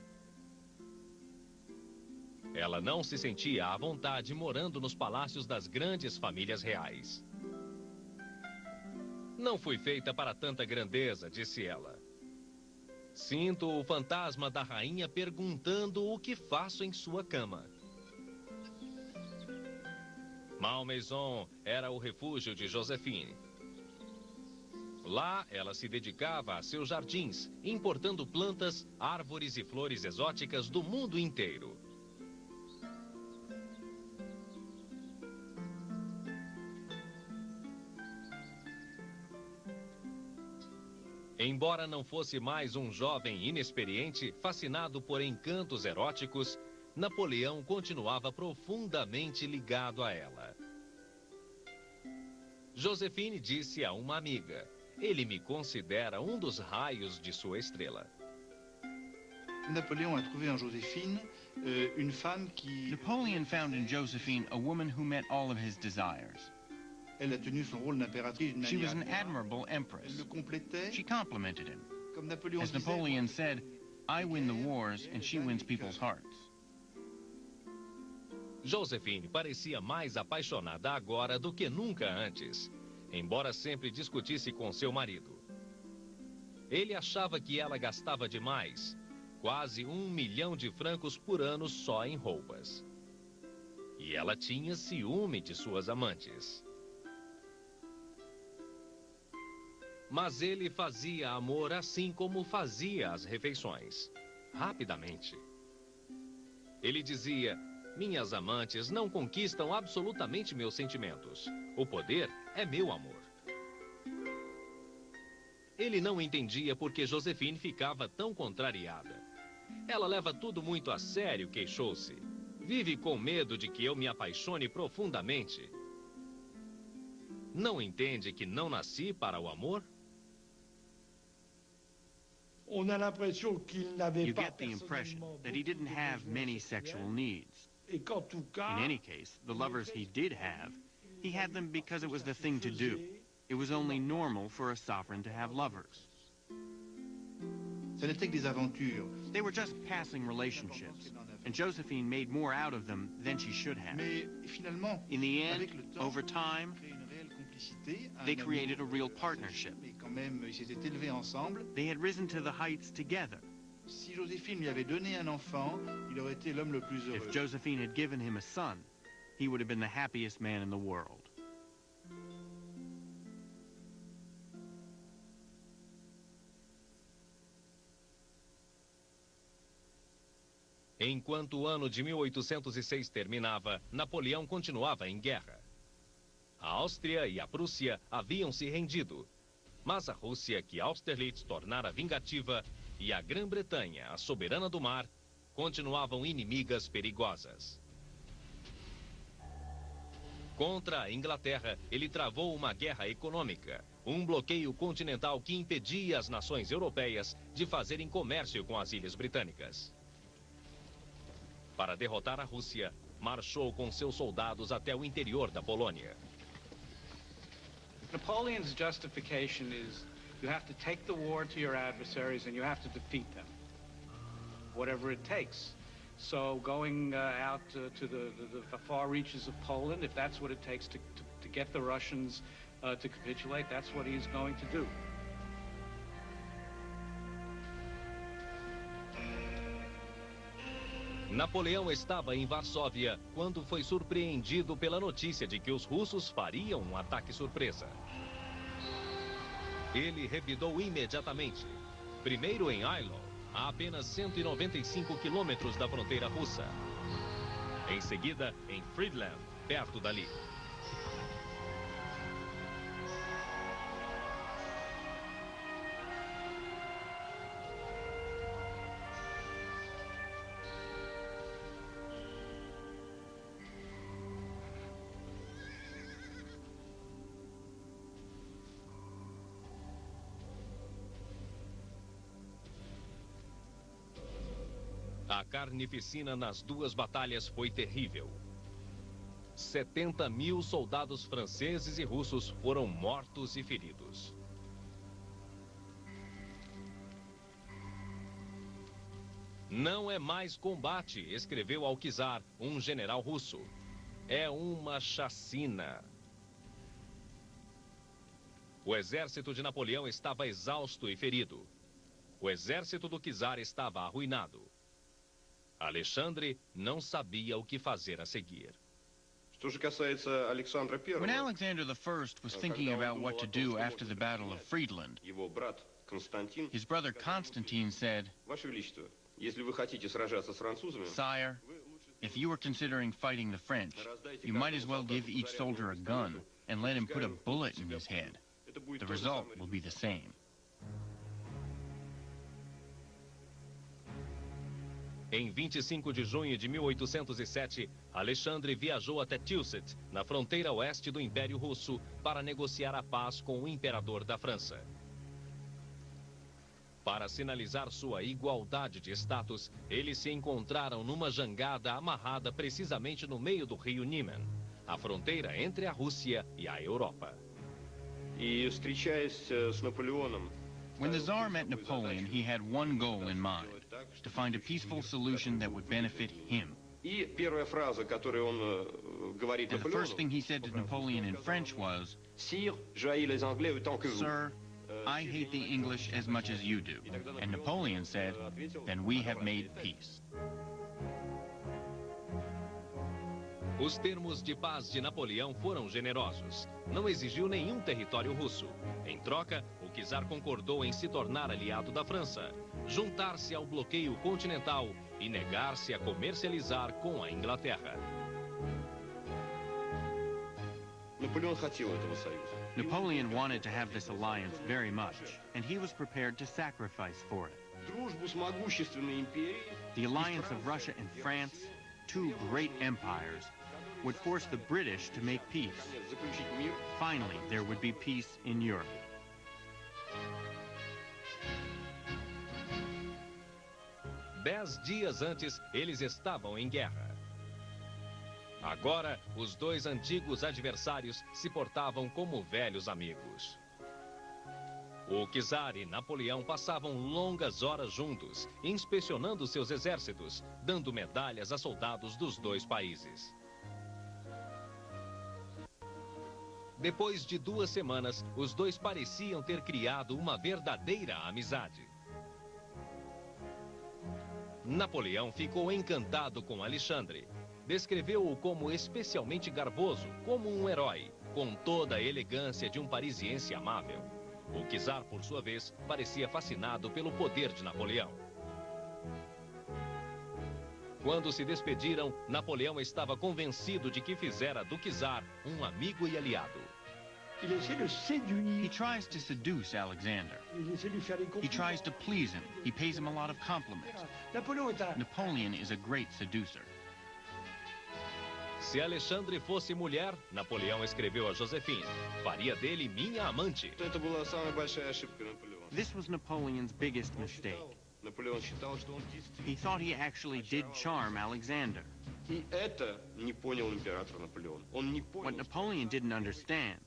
Speaker 1: Ela não se sentia à vontade morando nos palácios das grandes famílias reais. Não fui feita para tanta grandeza, disse ela. Sinto o fantasma da rainha perguntando o que faço em sua cama. Malmaison era o refúgio de Joséphine. Lá, ela se dedicava a seus jardins, importando plantas, árvores e flores exóticas do mundo inteiro. Embora não fosse mais um jovem inexperiente, fascinado por encantos eróticos, Napoleão continuava profundamente ligado a ela. Joséphine disse a uma amiga: ele me considera um dos raios de sua estrela.
Speaker 13: Napoléon a trouvé en Joséphine une femme qui...
Speaker 5: Napoleon found in Josephine a woman who met all of his desires.
Speaker 13: Elle a tenu son rôle d'impératrice d'une
Speaker 5: She
Speaker 13: manière
Speaker 5: was an
Speaker 13: admirable.
Speaker 5: admirable empress.
Speaker 13: Elle le complétait.
Speaker 5: She complimented him.
Speaker 13: Comme Napoléon
Speaker 5: As
Speaker 13: disait,
Speaker 5: Napoleon said, I win the wars and she wins people's hearts.
Speaker 1: Joséphine parecia mais apaixonada agora do que nunca antes, embora sempre discutisse com seu marido. Ele achava que ela gastava demais, quase 1 milhão de francos por ano só em roupas. E ela tinha ciúme de suas amantes. Mas ele fazia amor assim como fazia as refeições, rapidamente. Ele dizia: minhas amantes não conquistam absolutamente meus sentimentos. O poder é meu amor. Ele não entendia por que Joséphine ficava tão contrariada. Ela leva tudo muito a sério, queixou-se. Vive com medo de que eu me apaixone profundamente. Não entende que não nasci para o amor?
Speaker 11: On a l'impression qu'il n'avait
Speaker 5: You
Speaker 11: pas
Speaker 5: get the impression
Speaker 11: personnellement
Speaker 5: that he didn't
Speaker 11: beaucoup de
Speaker 5: have
Speaker 11: besoins
Speaker 5: many
Speaker 11: sexuels,
Speaker 5: sexual needs.
Speaker 11: et qu'en tout cas,
Speaker 5: In any case, the lovers he did have, he had them because it was the thing to do. It was only normal for a sovereign to have lovers.
Speaker 13: ça n'était que des aventures.
Speaker 5: They were just passing relationships, and Josephine made more out of them than she should have.
Speaker 13: Mais finalement,
Speaker 5: In the end,
Speaker 13: avec le temps,
Speaker 5: over time,
Speaker 13: créé une réelle complicité, un
Speaker 5: they
Speaker 13: amour
Speaker 5: created a real partnership.
Speaker 13: Mais quand même, ils s'étaient élevés ensemble.
Speaker 5: They had risen to the heights together.
Speaker 13: Si Joséphine lui avait donné un enfant, il aurait été l'homme le plus heureux.
Speaker 5: If Josephine had given him a son, he would have been the happiest man in the world.
Speaker 1: Enquanto o ano de 1806 terminava, Napoleão continuava em guerra. A Áustria e a Prússia haviam se rendido, mas a Rússia, que Austerlitz tornara vingativa, e a Grã-Bretanha, a soberana do mar, continuavam inimigas perigosas. Contra a Inglaterra, ele travou uma guerra econômica, um bloqueio continental que impedia as nações europeias de fazerem comércio com as ilhas britânicas. Para derrotar a Rússia, marchou com seus soldados até o interior da Polônia.
Speaker 14: Napoleon's justification is you have to take the war to your adversaries and you have to defeat them, whatever it takes. So going out to the far reaches of Poland, if that's what it takes to get the Russians to capitulate, that's what he's going to do.
Speaker 1: Napoleão estava em Varsóvia quando foi surpreendido pela notícia de que os russos fariam um ataque surpresa. Ele revidou imediatamente, primeiro em Eylau, a apenas 195 quilômetros da fronteira russa. Em seguida, em Friedland, perto dali. A carnificina nas duas batalhas foi terrível. 70 mil soldados franceses e russos foram mortos e feridos. Não é mais combate, escreveu ao czar, um general russo. É uma chacina. O exército de Napoleão estava exausto e ferido. O exército do czar estava arruinado. Alexandre não sabia o que fazer a seguir.
Speaker 5: When Alexander I was thinking about what to do after the Battle of Friedland, his brother Constantine said, "Sire, if you are considering fighting the French, you might as well give each soldier a gun and let him put a bullet in his head. The result will be the same."
Speaker 1: Em 25 de junho de 1807, Alexandre viajou até Tilsit, na fronteira oeste do Império Russo, para negociar a paz com o imperador da França. Para sinalizar sua igualdade de status, eles se encontraram numa jangada amarrada precisamente no meio do rio Niemen, a fronteira entre a Rússia e a Europa.
Speaker 5: When the Tsar met Napoleon, he had one goal in mind: to find a peaceful solution that would benefit him. And the first thing he said to Napoleon in French was, "Sir, I hate the English as much as you do." And Napoleon said, "Then we have made peace."
Speaker 1: Os termos de paz de Napoleão foram generosos. Não exigiu nenhum território russo. Em troca, o czar concordou em se tornar aliado da França, juntar-se ao bloqueio continental e negar-se a comercializar com a Inglaterra.
Speaker 5: Napoleon wanted to have this alliance very much, and he was prepared to sacrifice for it. The alliance of Russia and France, two great empires, would force the British to make peace. Finally, there would be peace in Europe.
Speaker 1: Dez dias antes, eles estavam em guerra. Agora, os dois antigos adversários se portavam como velhos amigos. O czar e Napoleão passavam longas horas juntos, inspecionando seus exércitos, dando medalhas a soldados dos dois países. Depois de 2 semanas, os dois pareciam ter criado uma verdadeira amizade. Napoleão ficou encantado com Alexandre. Descreveu-o como especialmente garboso, como um herói, com toda a elegância de um parisiense amável. O czar, por sua vez, parecia fascinado pelo poder de Napoleão. Quando se despediram, Napoleão estava convencido de que fizera do czar um amigo e aliado.
Speaker 5: He tries to seduce Alexander. He tries to please him. He pays him a lot of compliments. Napoleon is a great seducer.
Speaker 1: Se Alexandre fosse mulher, Napoleão escreveu a Josephine, faria dele minha amante.
Speaker 5: This was Napoleon's biggest mistake. He thought he actually did charm Alexander. What Napoleon didn't understand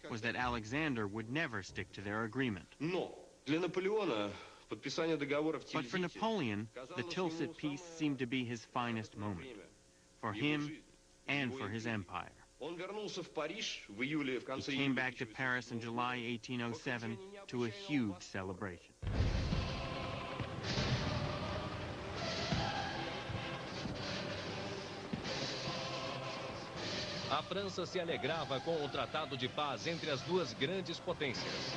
Speaker 5: was that Alexander would never stick to their agreement. But for Napoleon, the Tilsit peace seemed to be his finest moment, for him and for his empire. He came back to Paris in July 1807 to a huge celebration.
Speaker 1: A França se alegrava com o tratado de paz entre as duas grandes potências.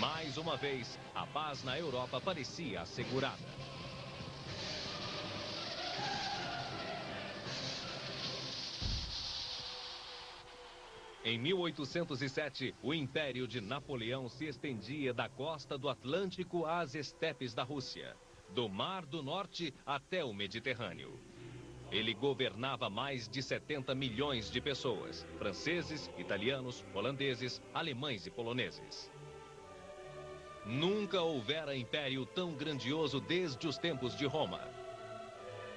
Speaker 1: Mais uma vez, a paz na Europa parecia assegurada. Em 1807, o Império de Napoleão se estendia da costa do Atlântico às estepes da Rússia, do Mar do Norte até o Mediterrâneo. Ele governava mais de 70 milhões de pessoas, franceses, italianos, holandeses, alemães e poloneses. Nunca houvera império tão grandioso desde os tempos de Roma.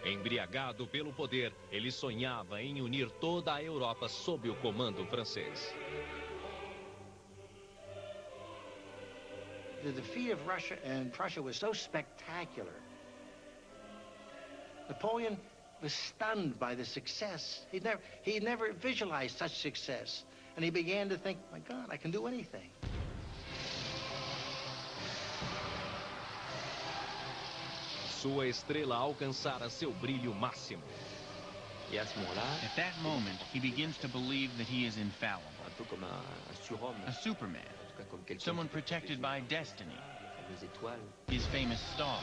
Speaker 1: Embriagado pelo poder, ele sonhava em unir toda a Europa sob o comando francês.
Speaker 7: The defeat of Russia and Prussia was so spectacular. Napoleon was stunned by the success. He'd never visualized such success. And he began to think, my God, I can do anything.
Speaker 1: Sua estrela alcançara seu brilho máximo.
Speaker 8: Et à ce moment-là,
Speaker 5: at that moment, he begins to believe that he is infallible.
Speaker 8: un peu comme un surhomme,
Speaker 5: A Superman,
Speaker 8: en tout cas comme quelqu'un
Speaker 5: someone
Speaker 8: qui peut
Speaker 5: protected by destiny,
Speaker 8: les étoiles.
Speaker 5: his famous star.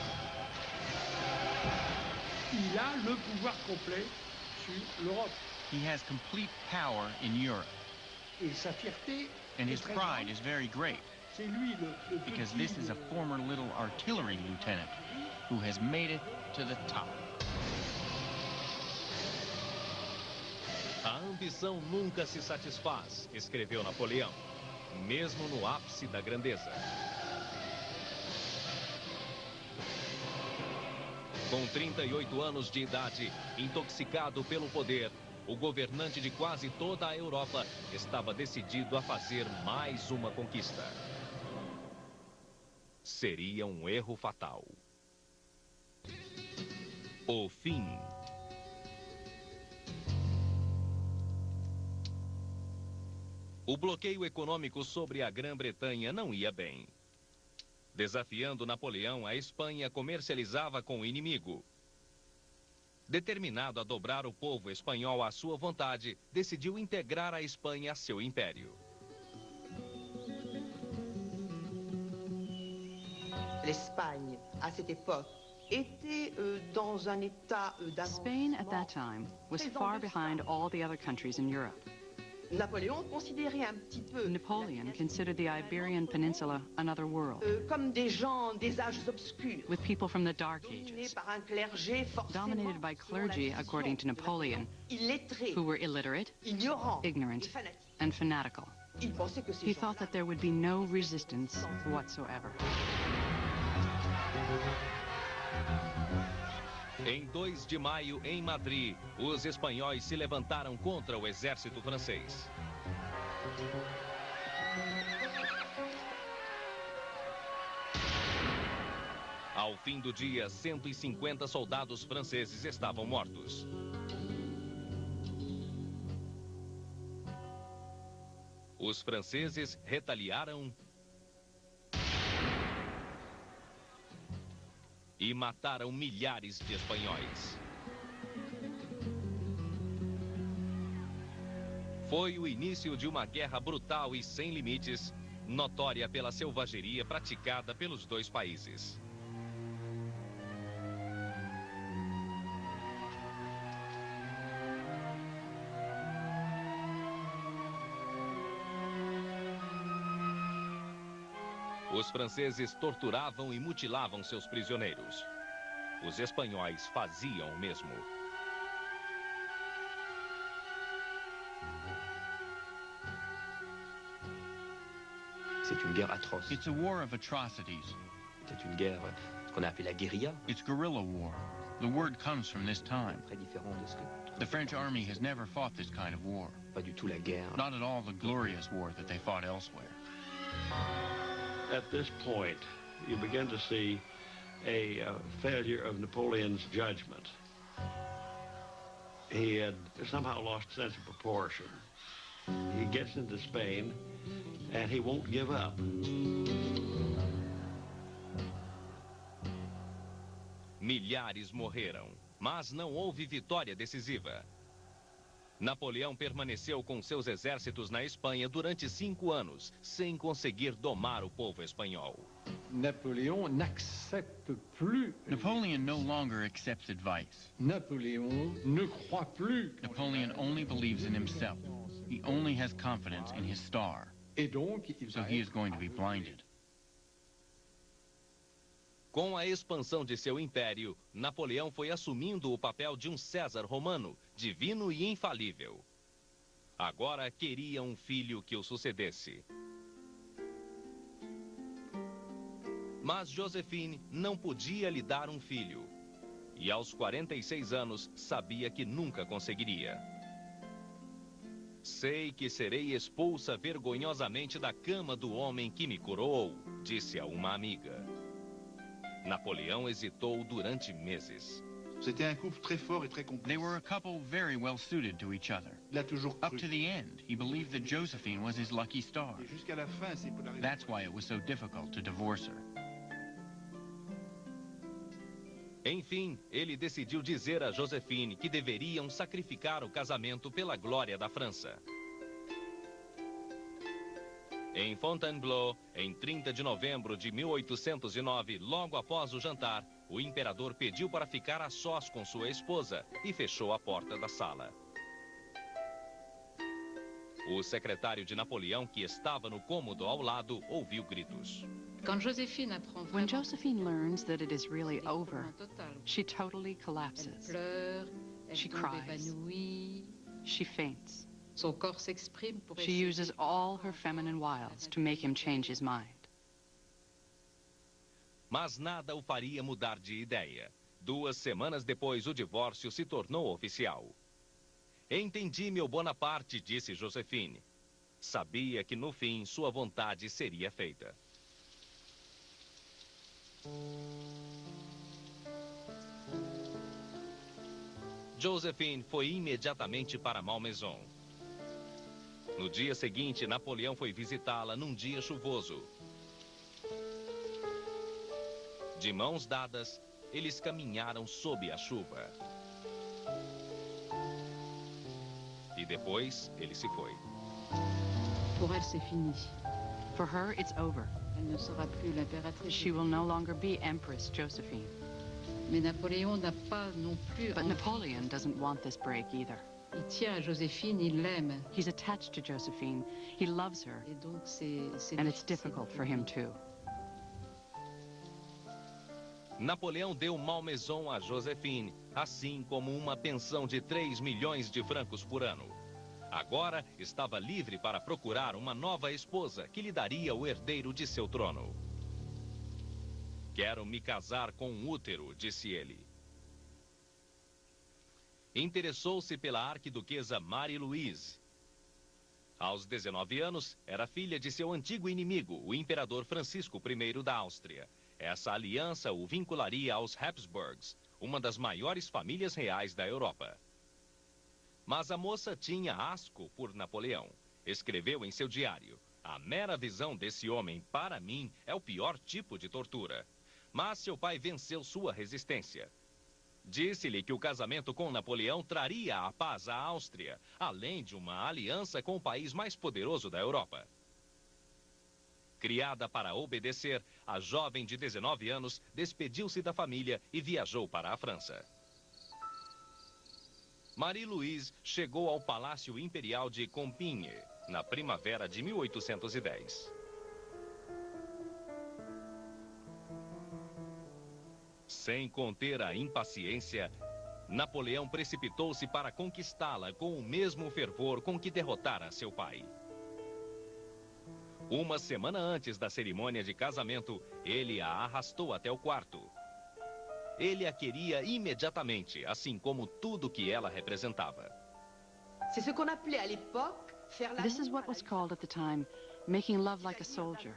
Speaker 11: Il a le pouvoir complet sur l'Europe.
Speaker 5: He has complete power in Europe,
Speaker 11: Et sa fierté
Speaker 5: and his
Speaker 11: est très
Speaker 5: pride
Speaker 11: grande.
Speaker 5: is very great
Speaker 11: C'est lui le
Speaker 5: because
Speaker 11: petit,
Speaker 5: this is a former little artillery lieutenant who has made it to the top.
Speaker 1: A ambição nunca se satisfaz, escreveu Napoleão, mesmo no ápice da grandeza. Com 38 anos de idade, intoxicado pelo poder, o governante de quase toda a Europa estava decidido a fazer mais uma conquista. Seria um erro fatal. O fim. O bloqueio econômico sobre a Grã-Bretanha não ia bem. Desafiando Napoleão, a Espanha comercializava com o inimigo. Determinado a dobrar o povo espanhol à sua vontade, decidiu integrar a Espanha a seu império.
Speaker 15: L'Espagne, à cette époque, était dans un état
Speaker 16: Spain at that time was far behind all the other countries in Europe.
Speaker 15: Napoléon considérait un petit peu
Speaker 16: Napoleon considered the Iberian Peninsula another world,
Speaker 15: comme des gens des âges obscurs,
Speaker 16: with people from the Dark
Speaker 15: dominés
Speaker 16: Ages,
Speaker 15: par un clergé
Speaker 16: dominated by clergy, according to Napoleon,
Speaker 15: illettrés,
Speaker 16: who were illiterate,
Speaker 15: ignorants,
Speaker 16: ignorant,
Speaker 15: et fanatiques.
Speaker 16: and fanatical.
Speaker 15: Il pensait que ces
Speaker 16: He thought that there would be no resistance whatsoever.
Speaker 1: Em 2 de maio, em Madrid, os espanhóis se levantaram contra o exército francês. Ao fim do dia, 150 soldados franceses estavam mortos. Os franceses retaliaram e mataram milhares de espanhóis. Foi o início de uma guerra brutal e sem limites, notória pela selvageria praticada pelos dois países. Os franceses torturavam e mutilavam seus prisioneiros. Os espanhóis faziam o mesmo.
Speaker 8: C'est une guerre atroce.
Speaker 5: It's a war of atrocities.
Speaker 8: C'est une guerre, ce qu'on a appelé la guérilla.
Speaker 5: It's guerrilla war. The word comes from this time.
Speaker 8: Très différent de ce que...
Speaker 5: The French army has never fought this kind of war.
Speaker 8: Pas du tout la guerre.
Speaker 5: Not at all the glorious war that they fought elsewhere.
Speaker 4: At this point, you begin to see a failure of Napoleon's judgment. He had somehow lost sense of proportion. He gets into Spain, and he won't give up.
Speaker 1: Milhares morreram, mas não houve vitória decisiva. Napoleão permaneceu com seus exércitos na Espanha durante 5 anos, sem conseguir domar o povo espanhol.
Speaker 12: Napoleon n'accepte plus.
Speaker 5: Napoleon no longer accepts advice.
Speaker 12: Napoléon ne croit plus.
Speaker 5: Napoleon only believes in himself. He only has confidence in his star.
Speaker 12: Et donc,
Speaker 5: So he is going to be blinded.
Speaker 1: Com a expansão de seu império, Napoleão foi assumindo o papel de um César romano, divino e infalível. Agora queria um filho que o sucedesse. Mas Joséphine não podia lhe dar um filho. E aos 46 anos, sabia que nunca conseguiria. Sei que serei expulsa vergonhosamente da cama do homem que me coroou, disse a uma amiga. Napoleão hesitou durante meses.
Speaker 13: C'était un couple très fort et très complice.
Speaker 5: They were a couple very well suited to each other.
Speaker 13: Il a toujours cru.
Speaker 5: Up to the end, he believed that Josephine was his lucky star.
Speaker 13: Et jusqu'à la fin, c'est pour la raison.
Speaker 5: That's why it was so difficult to divorce her.
Speaker 1: Enfim, ele decidiu dizer a Joséphine que deveriam sacrificar o casamento pela glória da França. Em Fontainebleau, em 30 de novembro de 1809, logo após o jantar, o imperador pediu para ficar a sós com sua esposa e fechou a porta da sala. O secretário de Napoleão, que estava no cômodo ao lado, ouviu gritos.
Speaker 16: When Josephine learns that it is really over, she totally collapses. She cries. She faints. She uses all her feminine wiles to make him change his mind.
Speaker 1: Mas nada o faria mudar de ideia. 2 semanas depois, o divórcio se tornou oficial. Entendi, meu Bonaparte, disse Joséphine. Sabia que no fim sua vontade seria feita. Joséphine foi imediatamente para Malmaison. No dia seguinte, Napoleão foi visitá-la num dia chuvoso. De mãos dadas, eles caminharam sob a chuva. E depois, ele se foi.
Speaker 16: Pour elle, c'est fini. For her, it's over. Elle ne sera plus l'impératrice. She will no longer be Empress Josephine. Mais Napoléon n'a pas non plus. But Napoleon doesn't want this break either. Il tient à Joséphine, il l'aime. He's attached to Josephine. He loves her. Et donc and it's difficult for him too.
Speaker 1: Napoleão deu Malmaison a Joséphine, assim como uma pensão de 3 milhões de francos por ano. Agora estava livre para procurar uma nova esposa que lhe daria o herdeiro de seu trono. Quero me casar com um útero, disse ele. Interessou-se pela arquiduquesa Marie-Louise. Aos 19 anos, era filha de seu antigo inimigo, o imperador Francisco I da Áustria. Essa aliança o vincularia aos Habsburgs, uma das maiores famílias reais da Europa. Mas a moça tinha asco por Napoleão. Escreveu em seu diário: a mera visão desse homem, para mim, é o pior tipo de tortura. Mas seu pai venceu sua resistência. Disse-lhe que o casamento com Napoleão traria a paz à Áustria, além de uma aliança com o país mais poderoso da Europa. Criada para obedecer, a jovem de 19 anos despediu-se da família e viajou para a França. Marie-Louise chegou ao Palácio Imperial de Compiègne, na primavera de 1810. Sem conter a impaciência, Napoleão precipitou-se para conquistá-la com o mesmo fervor com que derrotara seu pai. Uma semana antes da cerimônia de casamento, ele a arrastou até o quarto. Ele a queria imediatamente, assim como tudo que ela representava.
Speaker 16: This is what was called at the time making love like a soldier.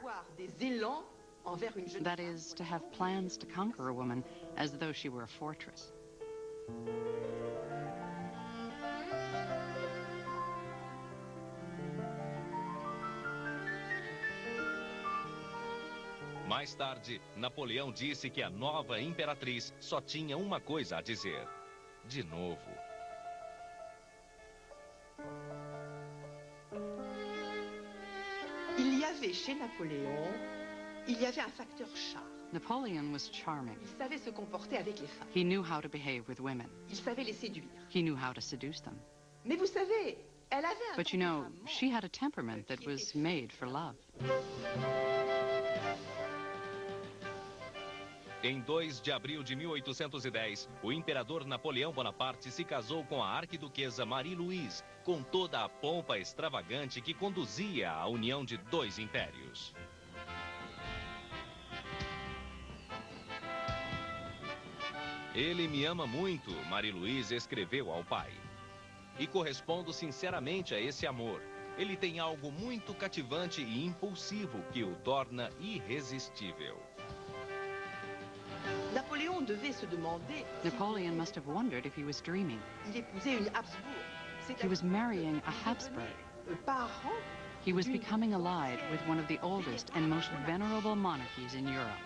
Speaker 16: That is, to have plans to conquer a woman as though she were a fortress.
Speaker 1: Mais tarde, Napoleão disse que a nova imperatriz só tinha uma coisa a dizer: de novo.
Speaker 15: savez, chez Napoléon, il y avait un facteur charme.
Speaker 16: Napoleon was charming.
Speaker 15: Il savait se comporter avec les femmes.
Speaker 16: He knew how to behave with women.
Speaker 15: Il savait les séduire.
Speaker 16: He knew how to seduce them.
Speaker 15: Mais vous savez, elle avait un
Speaker 16: But you know, she had a temperament that was made for love.
Speaker 1: Em 2 de abril de 1810, o imperador Napoleão Bonaparte se casou com a arquiduquesa Marie-Louise, com toda a pompa extravagante que conduzia à união de 2 impérios. Ele me ama muito, Marie-Louise escreveu ao pai. E correspondo sinceramente a esse amor. Ele tem algo muito cativante e impulsivo que o torna irresistível.
Speaker 15: Napoléon devait se demander.
Speaker 16: Napoleon must have wondered if he was dreaming.
Speaker 15: Il épousait une Habsbourg.
Speaker 16: He was marrying a Habsburg.
Speaker 15: Parent.
Speaker 16: He was becoming allied with one of the oldest and most venerable monarchies in Europe.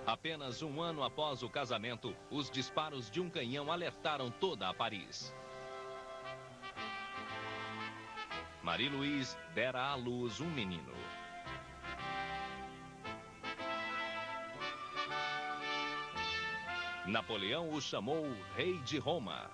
Speaker 1: Apenas um ano após o casamento, os disparos de um canhão alertaram toda a Paris. Marie-Louise dera à luz um menino. Napoleão o chamou Rei de Roma.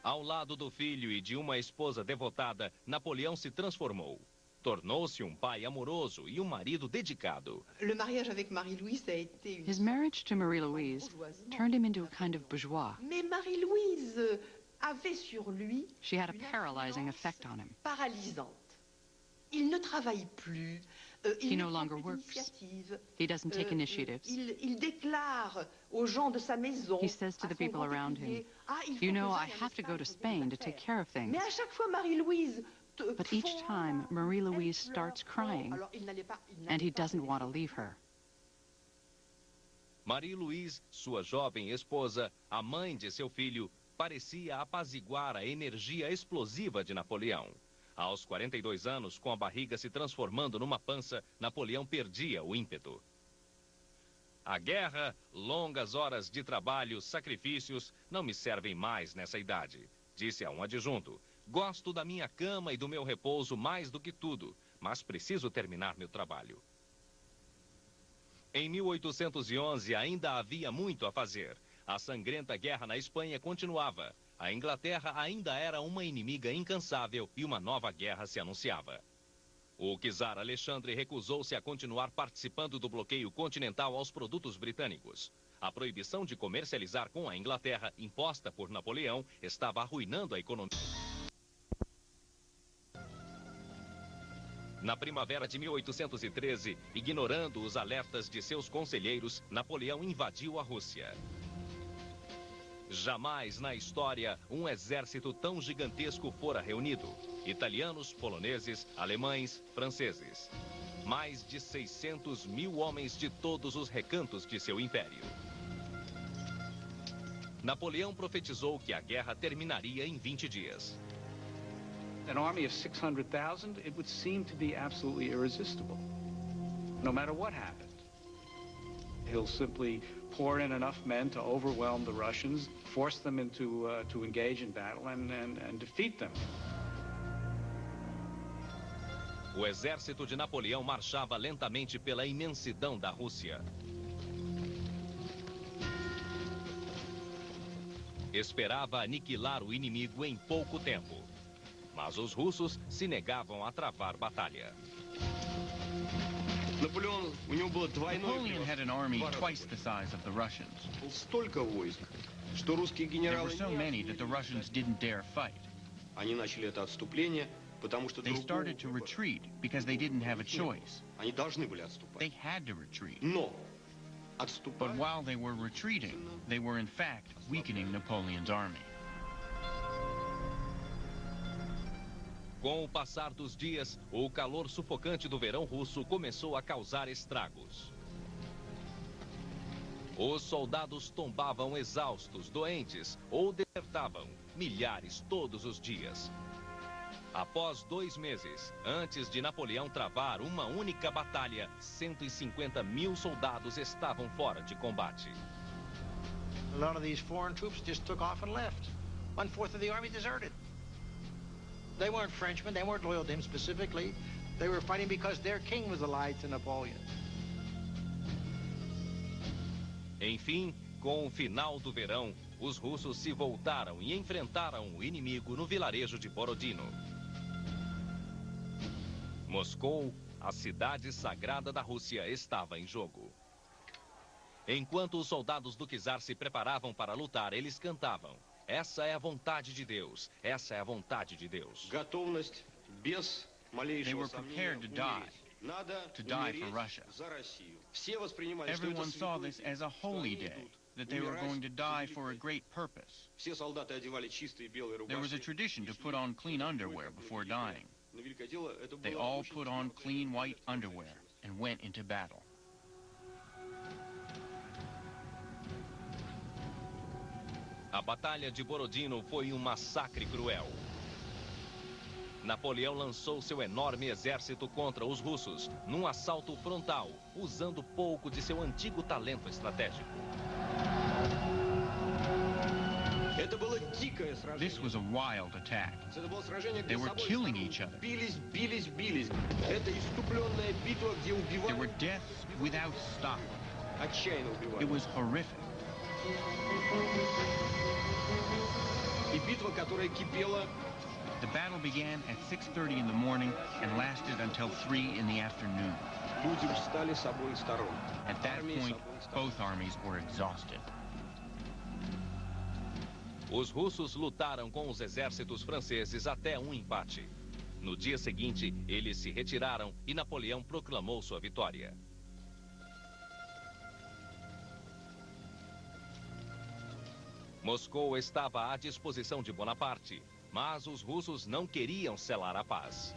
Speaker 1: Ao lado do filho e de uma esposa devotada, Napoleão se transformou. Tornou-se um pai amoroso e um marido dedicado.
Speaker 15: Le mariage avec Marie-Louise a été une...
Speaker 16: His marriage to Marie-Louise turned him into a kind of bourgeois.
Speaker 15: Mais Marie-Louise avait sur lui
Speaker 16: She had a paralyzing effect on him.
Speaker 15: paralysante. Il ne travaille plus.
Speaker 16: He no longer works. He doesn't take initiatives.
Speaker 15: Il déclare aux gens de sa maison.
Speaker 16: He says to the people around him, you know, I have to go to Spain to take care of things.
Speaker 15: Mais à chaque fois, Marie-Louise...
Speaker 16: But each time, Marie-Louise starts crying, and he doesn't want to leave her.
Speaker 1: Marie-Louise, sua jovem esposa, a mãe de seu filho, parecia apaziguar a energia explosiva de Napoleão. Aos 42 anos, com a barriga se transformando numa pança, Napoleão perdia o ímpeto. A guerra, longas horas de trabalho, sacrifícios, não me servem mais nessa idade, disse a um adjunto. Gosto da minha cama e do meu repouso mais do que tudo, mas preciso terminar meu trabalho. Em 1811 ainda havia muito a fazer. A sangrenta guerra na Espanha continuava. A Inglaterra ainda era uma inimiga incansável e uma nova guerra se anunciava. O czar Alexandre recusou-se a continuar participando do bloqueio continental aos produtos britânicos. A proibição de comercializar com a Inglaterra, imposta por Napoleão, estava arruinando a economia. Na primavera de 1813, ignorando os alertas de seus conselheiros, Napoleão invadiu a Rússia. Jamais na história um exército tão gigantesco fora reunido. Italianos, poloneses, alemães, franceses. Mais de 600 mil homens de todos os recantos de seu império. Napoleão profetizou que a guerra terminaria em 20 dias.
Speaker 14: An army of 600,000, it would seem to be absolutely irresistible, no matter what happened. He'll simply pour in enough men to overwhelm the Russians, force them into to engage in battle and defeat them.
Speaker 1: O exército de Napoleão marchava lentamente pela imensidão da Rússia. Esperava aniquilar o inimigo em pouco tempo. Mas os russos se negavam a travar batalha.
Speaker 5: Napoleon had an army twice the size of the Russians. There were so many that the Russians didn't dare fight. They started to retreat because they didn't have a choice. They had to retreat. But while they were retreating, they were in fact weakening Napoleon's army.
Speaker 1: Com o passar dos dias, o calor sufocante do verão russo começou a causar estragos. Os soldados tombavam exaustos, doentes ou desertavam, milhares todos os dias. Após 2 meses, antes de Napoleão travar uma única batalha, 150.000 soldados estavam fora de combate.
Speaker 7: A lot of these foreign troops just took off and left. 1/4 of the army deserted. They weren't Frenchmen, they weren't loyal to him specifically. They were fighting because their king was allied to Napoleon.
Speaker 1: Enfim, com o final do verão, os russos se voltaram e enfrentaram o inimigo no vilarejo de Borodino. Moscou, a cidade sagrada da Rússia, estava em jogo. Enquanto os soldados do czar se preparavam para lutar, eles cantavam: "Essa é a vontade de Deus, essa é a vontade de Deus."
Speaker 5: They were prepared to die for Russia. Everyone saw this as a holy day, that they were going to die for a great purpose. There was a tradition to put on clean underwear before dying. They all put on clean white underwear and went into battle.
Speaker 1: A Batalha de Borodino foi um massacre cruel. Napoleão lançou seu enorme exército contra os russos, num assalto frontal, usando pouco de seu antigo talento estratégico.
Speaker 5: This was a wild attack. They were killing each other. There were deaths without stop. It was horrific. The battle began at 6:30 in the morning and lasted until 3 in the afternoon. At that point, both armies were exhausted.
Speaker 1: Os russos lutaram com os exércitos franceses até um empate. No dia seguinte, eles se retiraram e Napoleão proclamou sua vitória. Moscou estava à disposição de Bonaparte, mas os russos não queriam selar a paz.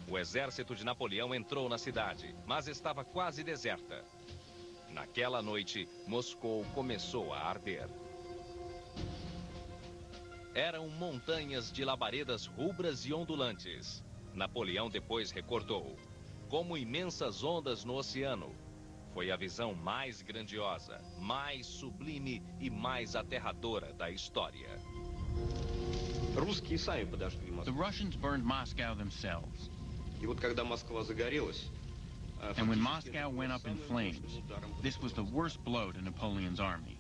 Speaker 1: O exército de Napoleão entrou na cidade, mas estava quase deserta. Naquela noite, Moscou começou a arder. Eram montanhas de labaredas rubras e ondulantes. Napoleão depois recordou: como imensas ondas no oceano. Foi a visão mais grandiosa, mais sublime e mais aterradora da história.
Speaker 5: The Russians burned Moscow themselves. And when Moscow went up in flames, this was the worst blow to Napoleon's army.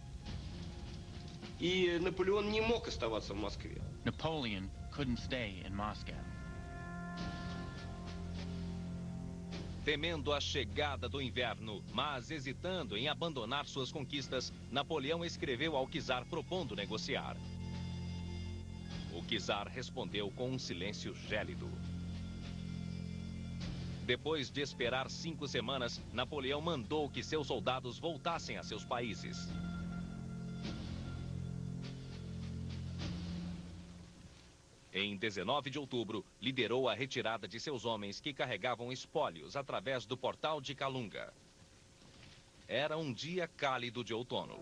Speaker 5: Napoleon couldn't stay in Moscow.
Speaker 1: Temendo a chegada do inverno, mas hesitando em abandonar suas conquistas, Napoleão escreveu ao czar propondo negociar. O czar respondeu com um silêncio gélido. Depois de esperar 5 semanas, Napoleão mandou que seus soldados voltassem a seus países. Em 19 de outubro, liderou a retirada de seus homens que carregavam espólios através do portal de Kalunga. Era um dia cálido de outono.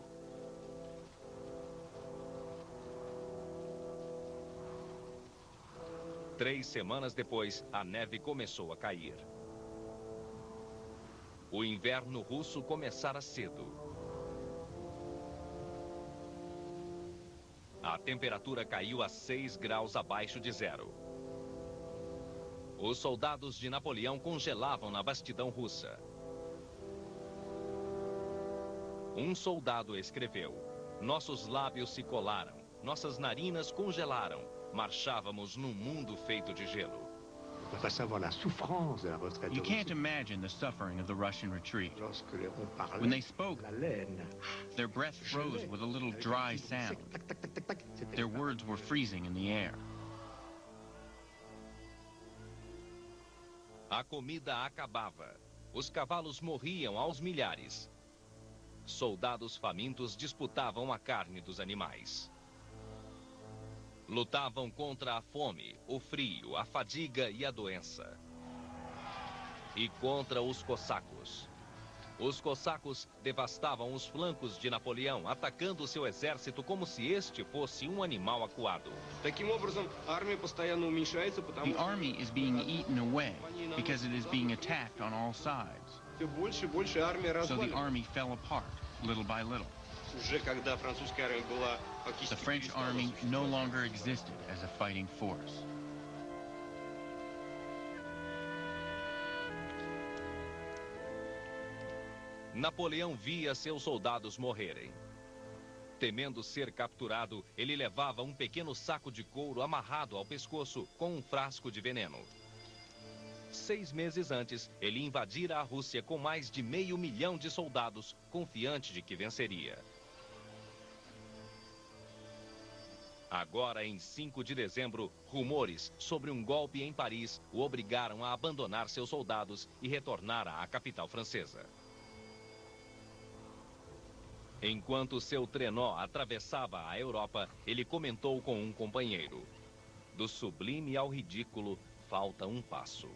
Speaker 1: Três semanas depois, a neve começou a cair. O inverno russo começara cedo. A temperatura caiu a 6 graus abaixo de zero. Os soldados de Napoleão congelavam na bastidão russa. Um soldado escreveu: nossos lábios se colaram, nossas narinas congelaram, marchávamos num mundo feito de gelo.
Speaker 5: You can't imagine the suffering of the Russian retreat. When they spoke, their breath froze with a little dry sound. Their words were freezing in the air.
Speaker 1: A comida acabava. Os cavalos morriam aos milhares. Soldados famintos disputavam a carne dos animais. Lutavam contra a fome, o frio, a fadiga e a doença. E contra os cossacos. Os cossacos devastavam os flancos de Napoleão, atacando seu exército como se este fosse um animal acuado.
Speaker 9: The
Speaker 5: army is being eaten away because it is being attacked on all sides. So the army fell apart, little by little. The French army no longer existed as a fighting force.
Speaker 1: Napoleão via seus soldados morrerem. Temendo ser capturado, ele levava um pequeno saco de couro amarrado ao pescoço com um frasco de veneno. 6 meses antes, ele invadira a Rússia com mais de 500 mil de soldados, confiante de que venceria. Agora, em 5 de dezembro, rumores sobre um golpe em Paris o obrigaram a abandonar seus soldados e retornar à capital francesa. Enquanto seu trenó atravessava a Europa, ele comentou com um companheiro: do sublime ao ridículo, falta um passo.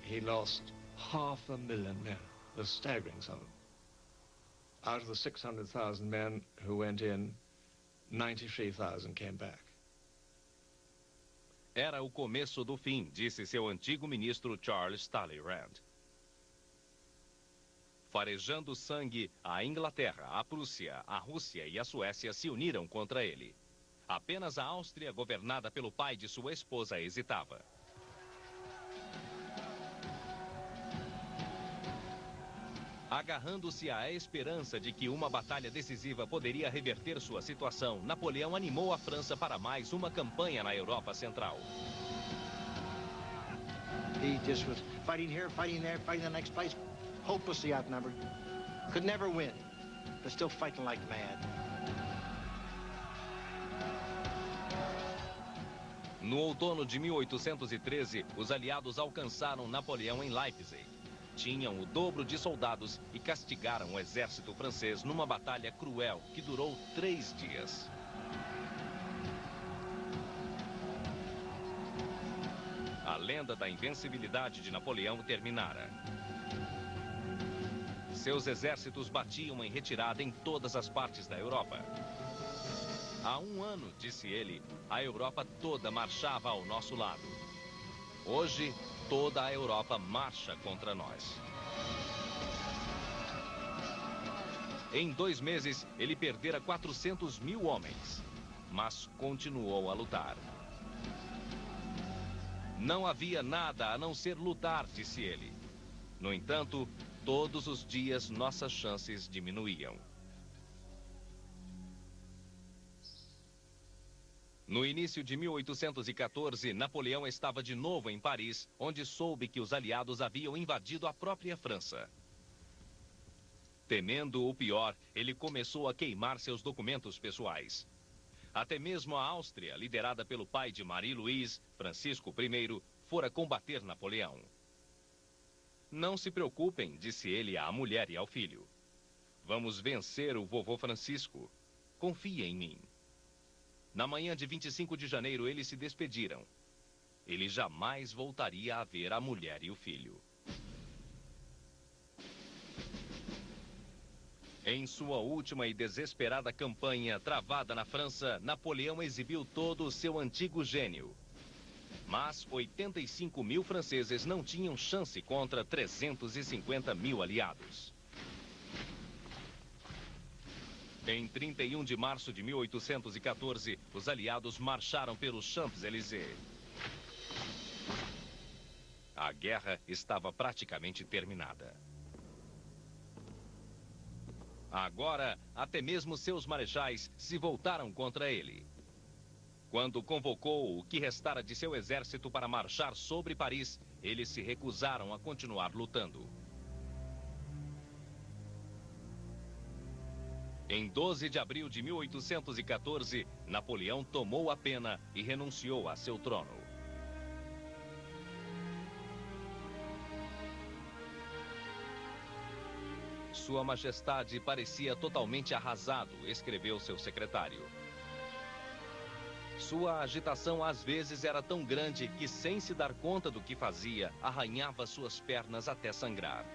Speaker 2: He lost 500,000 men, a staggering sum. Out of the 600,000 men who went in, 93,000 came back.
Speaker 1: Era o começo do fim, disse seu antigo ministro Charles Talleyrand. Farejando sangue, a Inglaterra, a Prússia, a Rússia e a Suécia se uniram contra ele. Apenas a Áustria, governada pelo pai de sua esposa, hesitava. Agarrando-se à esperança de que uma batalha decisiva poderia reverter sua situação, Napoleão animou a França para mais uma campanha na Europa Central.
Speaker 7: He just was fighting here, fighting there, fighting the next place. Hopelessly outnumbered. Could never win, but still fighting like mad.
Speaker 1: No outono de 1813, os aliados alcançaram Napoleão em Leipzig. Tinham o dobro de soldados e castigaram o exército francês numa batalha cruel que durou 3 dias. A lenda da invencibilidade de Napoleão terminara. Seus exércitos batiam em retirada em todas as partes da Europa. Há 1 ano, disse ele, a Europa toda marchava ao nosso lado. Hoje, toda a Europa marcha contra nós. Em 2 meses, ele perdera 400.000 homens, mas continuou a lutar. Não havia nada a não ser lutar, disse ele. No entanto, todos os dias nossas chances diminuíam. No início de 1814, Napoleão estava de novo em Paris, onde soube que os aliados haviam invadido a própria França. Temendo o pior, ele começou a queimar seus documentos pessoais. Até mesmo a Áustria, liderada pelo pai de Marie-Louise, Francisco I, fora combater Napoleão. Não se preocupem, disse ele à mulher e ao filho. Vamos vencer o vovô Francisco. Confie em mim. Na manhã de 25 de janeiro, eles se despediram. Ele jamais voltaria a ver a mulher e o filho. Em sua última e desesperada campanha travada na França, Napoleão exibiu todo o seu antigo gênio. Mas 85.000 franceses não tinham chance contra 350.000 aliados. Em 31 de março de 1814, os aliados marcharam pelos Champs-Élysées. A guerra estava praticamente terminada. Agora, até mesmo seus marechais se voltaram contra ele. Quando convocou o que restara de seu exército para marchar sobre Paris, eles se recusaram a continuar lutando. Em 12 de abril de 1814, Napoleão tomou a pena e renunciou a seu trono. Sua Majestade parecia totalmente arrasado, escreveu seu secretário. Sua agitação às vezes era tão grande que, sem se dar conta do que fazia, arranhava suas pernas até sangrar.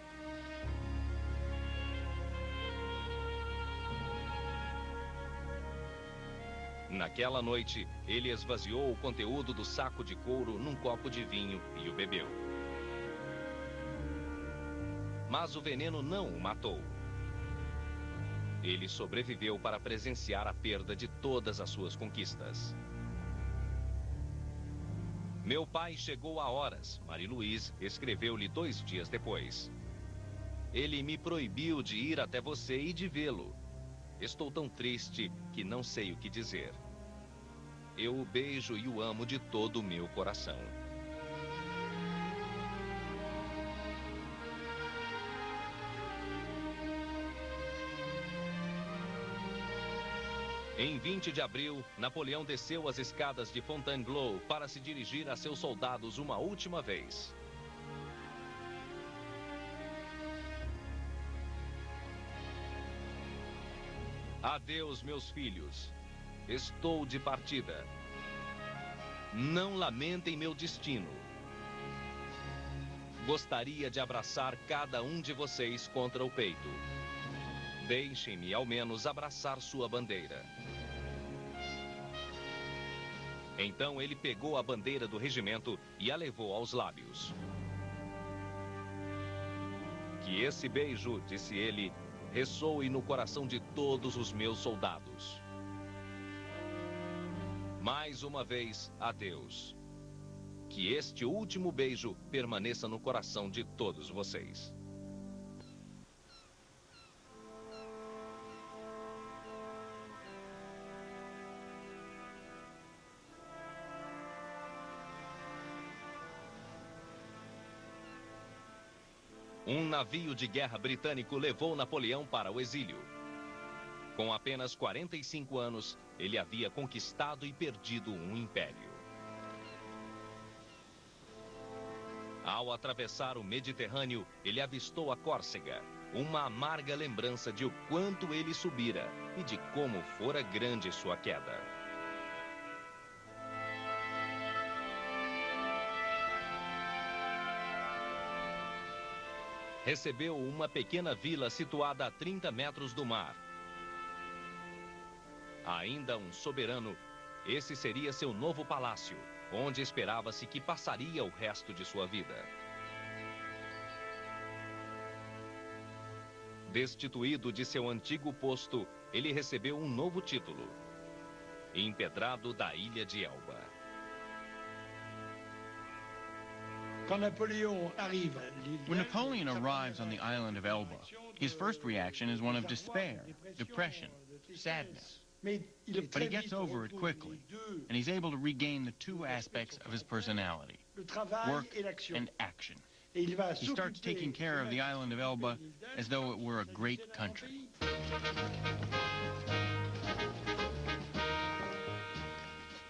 Speaker 1: Naquela noite, ele esvaziou o conteúdo do saco de couro num copo de vinho e o bebeu. Mas o veneno não o matou. Ele sobreviveu para presenciar a perda de todas as suas conquistas. Meu pai chegou a horas, Marie-Louise escreveu-lhe 2 dias depois. Ele me proibiu de ir até você e de vê-lo. Estou tão triste que não sei o que dizer. Eu o beijo e o amo de todo o meu coração. Em 20 de abril, Napoleão desceu as escadas de Fontainebleau para se dirigir a seus soldados uma última vez. Adeus, meus filhos. Estou de partida. Não lamentem meu destino. Gostaria de abraçar cada um de vocês contra o peito. Deixem-me, ao menos, abraçar sua bandeira. Então ele pegou a bandeira do regimento e a levou aos lábios. Que esse beijo, disse ele, ressoe no coração de todos os meus soldados. Mais uma vez, adeus. Que este último beijo permaneça no coração de todos vocês. Um navio de guerra britânico levou Napoleão para o exílio. Com apenas 45 anos, ele havia conquistado e perdido um império. Ao atravessar o Mediterrâneo, ele avistou a Córcega, uma amarga lembrança de o quanto ele subira e de como fora grande sua queda. Recebeu uma pequena vila situada a 30 metros do mar. Ainda um soberano, esse seria seu novo palácio, onde esperava-se que passaria o resto de sua vida. Destituído de seu antigo posto, ele recebeu um novo título: Empedrado da Ilha de Elba.
Speaker 5: When Napoleon arrives on the island of Elba, his first reaction is one of despair, depression, sadness. But he gets over it quickly, and he's able to regain the 2 aspects of his personality, work and action. He starts taking care of the island of Elba as though it were a great country.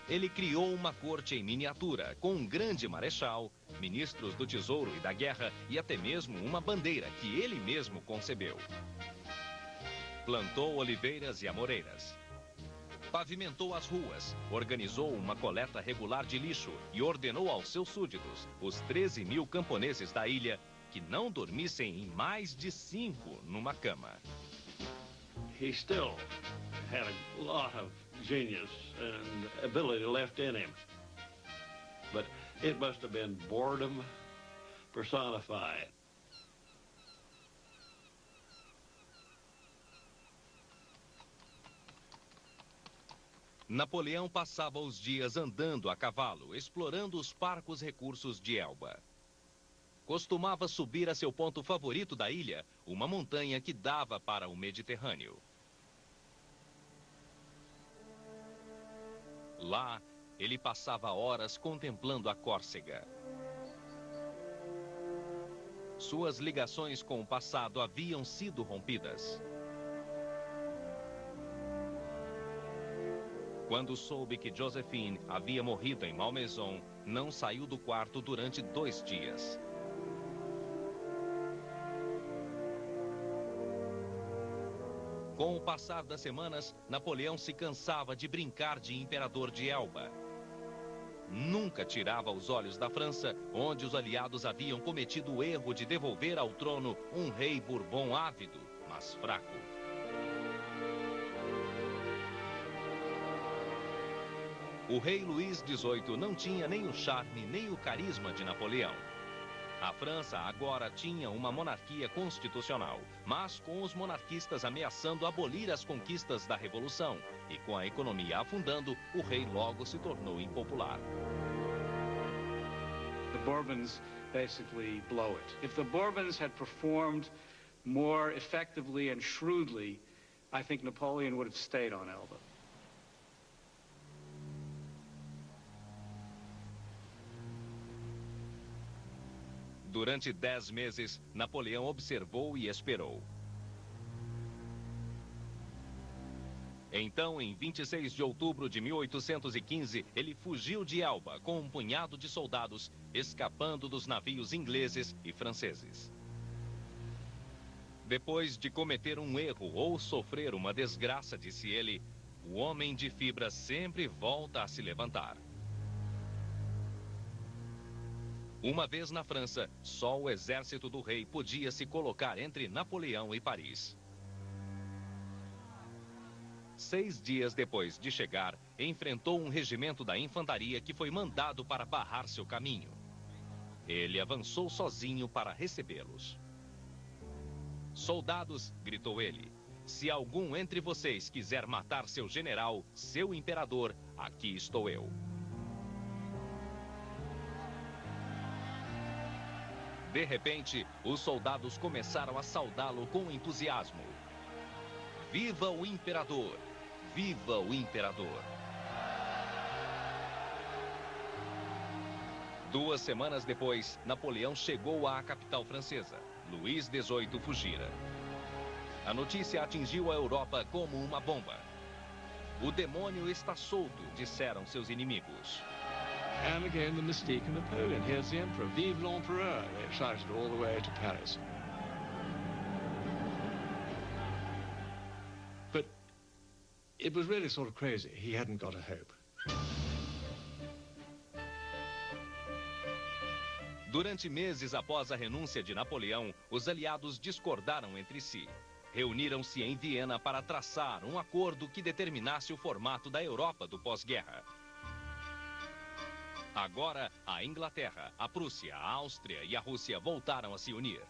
Speaker 1: Ele criou uma corte em miniatura, com um grande marechal, ministros do Tesouro e da Guerra e até mesmo uma bandeira que ele mesmo concebeu. Plantou oliveiras e amoreiras. Pavimentou as ruas, organizou uma coleta regular de lixo e ordenou aos seus súditos, os 13.000 camponeses da ilha, que não dormissem em mais de 5 numa cama.
Speaker 4: He still had a lot of genius and ability left in him. But it must have been boredom personified.
Speaker 1: Napoleão passava os dias andando a cavalo, explorando os parcos recursos de Elba. Costumava subir a seu ponto favorito da ilha, uma montanha que dava para o Mediterrâneo. Lá, ele passava horas contemplando a Córcega. Suas ligações com o passado haviam sido rompidas. Quando soube que Josephine havia morrido em Malmaison, não saiu do quarto durante 2 dias. Com o passar das semanas, Napoleão se cansava de brincar de imperador de Elba. Nunca tirava os olhos da França, onde os aliados haviam cometido o erro de devolver ao trono um rei Bourbon ávido, mas fraco. O rei Luís XVIII não tinha nem o charme nem o carisma de Napoleão. A França agora tinha uma monarquia constitucional, mas com os monarquistas ameaçando abolir as conquistas da Revolução e com a economia afundando, o rei logo se tornou impopular.
Speaker 14: The Bourbons basically blow it. If the Bourbons had performed more effectively and shrewdly, I think Napoleon would have stayed on Elba.
Speaker 1: Durante 10 meses, Napoleão observou e esperou. Então, em 26 de outubro de 1815, ele fugiu de Elba com um punhado de soldados, escapando dos navios ingleses e franceses. Depois de cometer um erro ou sofrer uma desgraça, disse ele, o homem de fibra sempre volta a se levantar. Uma vez na França, só o exército do rei podia se colocar entre Napoleão e Paris. 6 dias depois de chegar, enfrentou um regimento da infantaria que foi mandado para barrar seu caminho. Ele avançou sozinho para recebê-los. Soldados, gritou ele, se algum entre vocês quiser matar seu general, seu imperador, aqui estou eu. De repente, os soldados começaram a saudá-lo com entusiasmo. Viva o imperador! Viva o imperador! 2 semanas depois, Napoleão chegou à capital francesa. Luís XVIII fugira. A notícia atingiu a Europa como uma bomba. O demônio está solto, disseram seus inimigos.
Speaker 2: And again, the mystique of Napoleon. Here's the emperor. Vive l'empereur! They shouted all the way to Paris. But it was really sort of crazy. He hadn't got a hope.
Speaker 1: Durante meses após a renúncia de Napoleão, os aliados discordaram entre si. Reuniram-se em Viena para traçar um acordo que determinasse o formato da Europa do pós-guerra. Agora, a Inglaterra, a Prússia, a Áustria e a Rússia voltaram a se unir.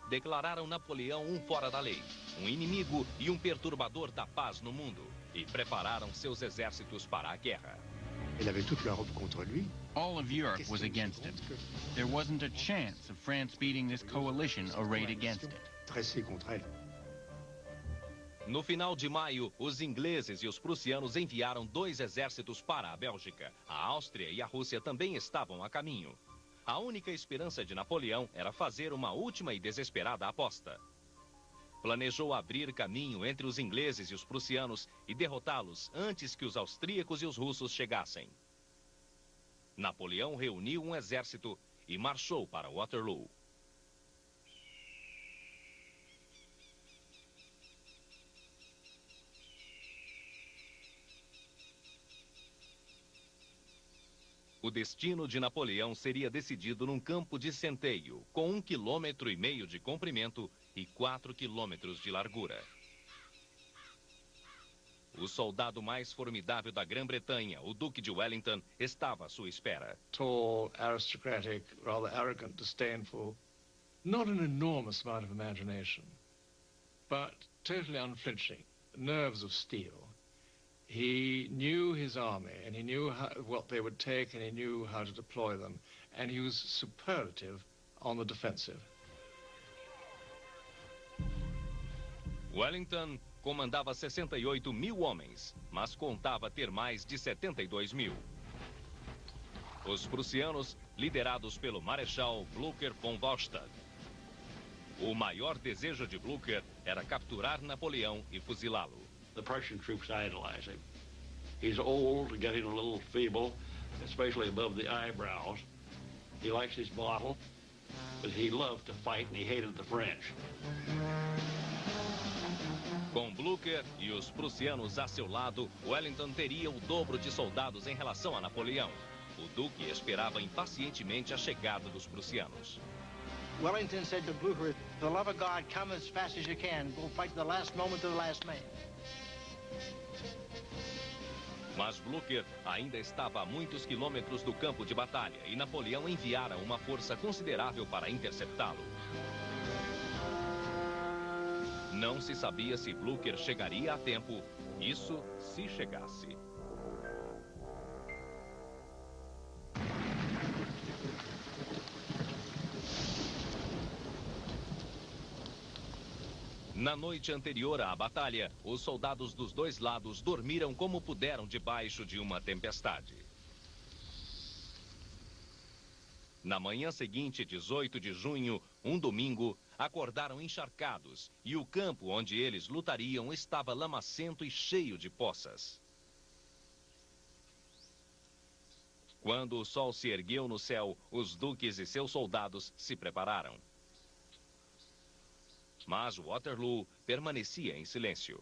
Speaker 1: Declararam Napoleão um fora da lei, um inimigo e um perturbador da paz no mundo, e prepararam seus exércitos para a guerra.
Speaker 8: Il avait toute l'Europe contre lui.
Speaker 5: All of Europe was against him. There wasn't a chance of France beating this coalition arrayed against it.
Speaker 8: Dressé contre elle.
Speaker 1: No final de maio, os ingleses e os prussianos enviaram 2 exércitos para a Bélgica. A Áustria e a Rússia também estavam a caminho. A única esperança de Napoleão era fazer uma última e desesperada aposta. Planejou abrir caminho entre os ingleses e os prussianos e derrotá-los antes que os austríacos e os russos chegassem. Napoleão reuniu um exército e marchou para Waterloo. O destino de Napoleão seria decidido num campo de centeio, com 1,5 km de comprimento e 4 km de largura. O soldado mais formidável da Grã-Bretanha, o Duque de Wellington, estava à sua espera.
Speaker 2: Tall, aristocratic, rather arrogant, disdainful, not an enormous amount of imagination, but totally unflinching, nerves of steel. He knew his army, and he knew what they would take, and he knew how to deploy them. And he was superlative on the defensive.
Speaker 1: Wellington comandava 68.000 homens, mas contava ter mais de 72.000. Os prussianos, liderados pelo Marechal Blücher von Wallstadt. O maior desejo de Blücher era capturar Napoleão e fuzilá-lo.
Speaker 4: The Prussian troops idolize him. He's old, getting a little feeble, especially above the eyebrows. He likes his bottle, but he loved to fight and he hated the French.
Speaker 1: Com Blücher e os prussianos a seu lado, Wellington teria o dobro de soldados em relação a Napoleão. O Duque esperava impacientemente a chegada dos prussianos.
Speaker 7: Wellington said to Blücher, "For the love of God, come as fast as you can. We'll fight to the last moment to the last man."
Speaker 1: Mas Blücher ainda estava a muitos quilômetros do campo de batalha e Napoleão enviara uma força considerável para interceptá-lo. Não se sabia se Blücher chegaria a tempo, isso se chegasse. Na noite anterior à batalha, os soldados dos dois lados dormiram como puderam debaixo de uma tempestade. Na manhã seguinte, 18 de junho, um domingo, acordaram encharcados e o campo onde eles lutariam estava lamacento e cheio de poças. Quando o sol se ergueu no céu, os duques e seus soldados se prepararam. Mas Waterloo permanecia em silêncio.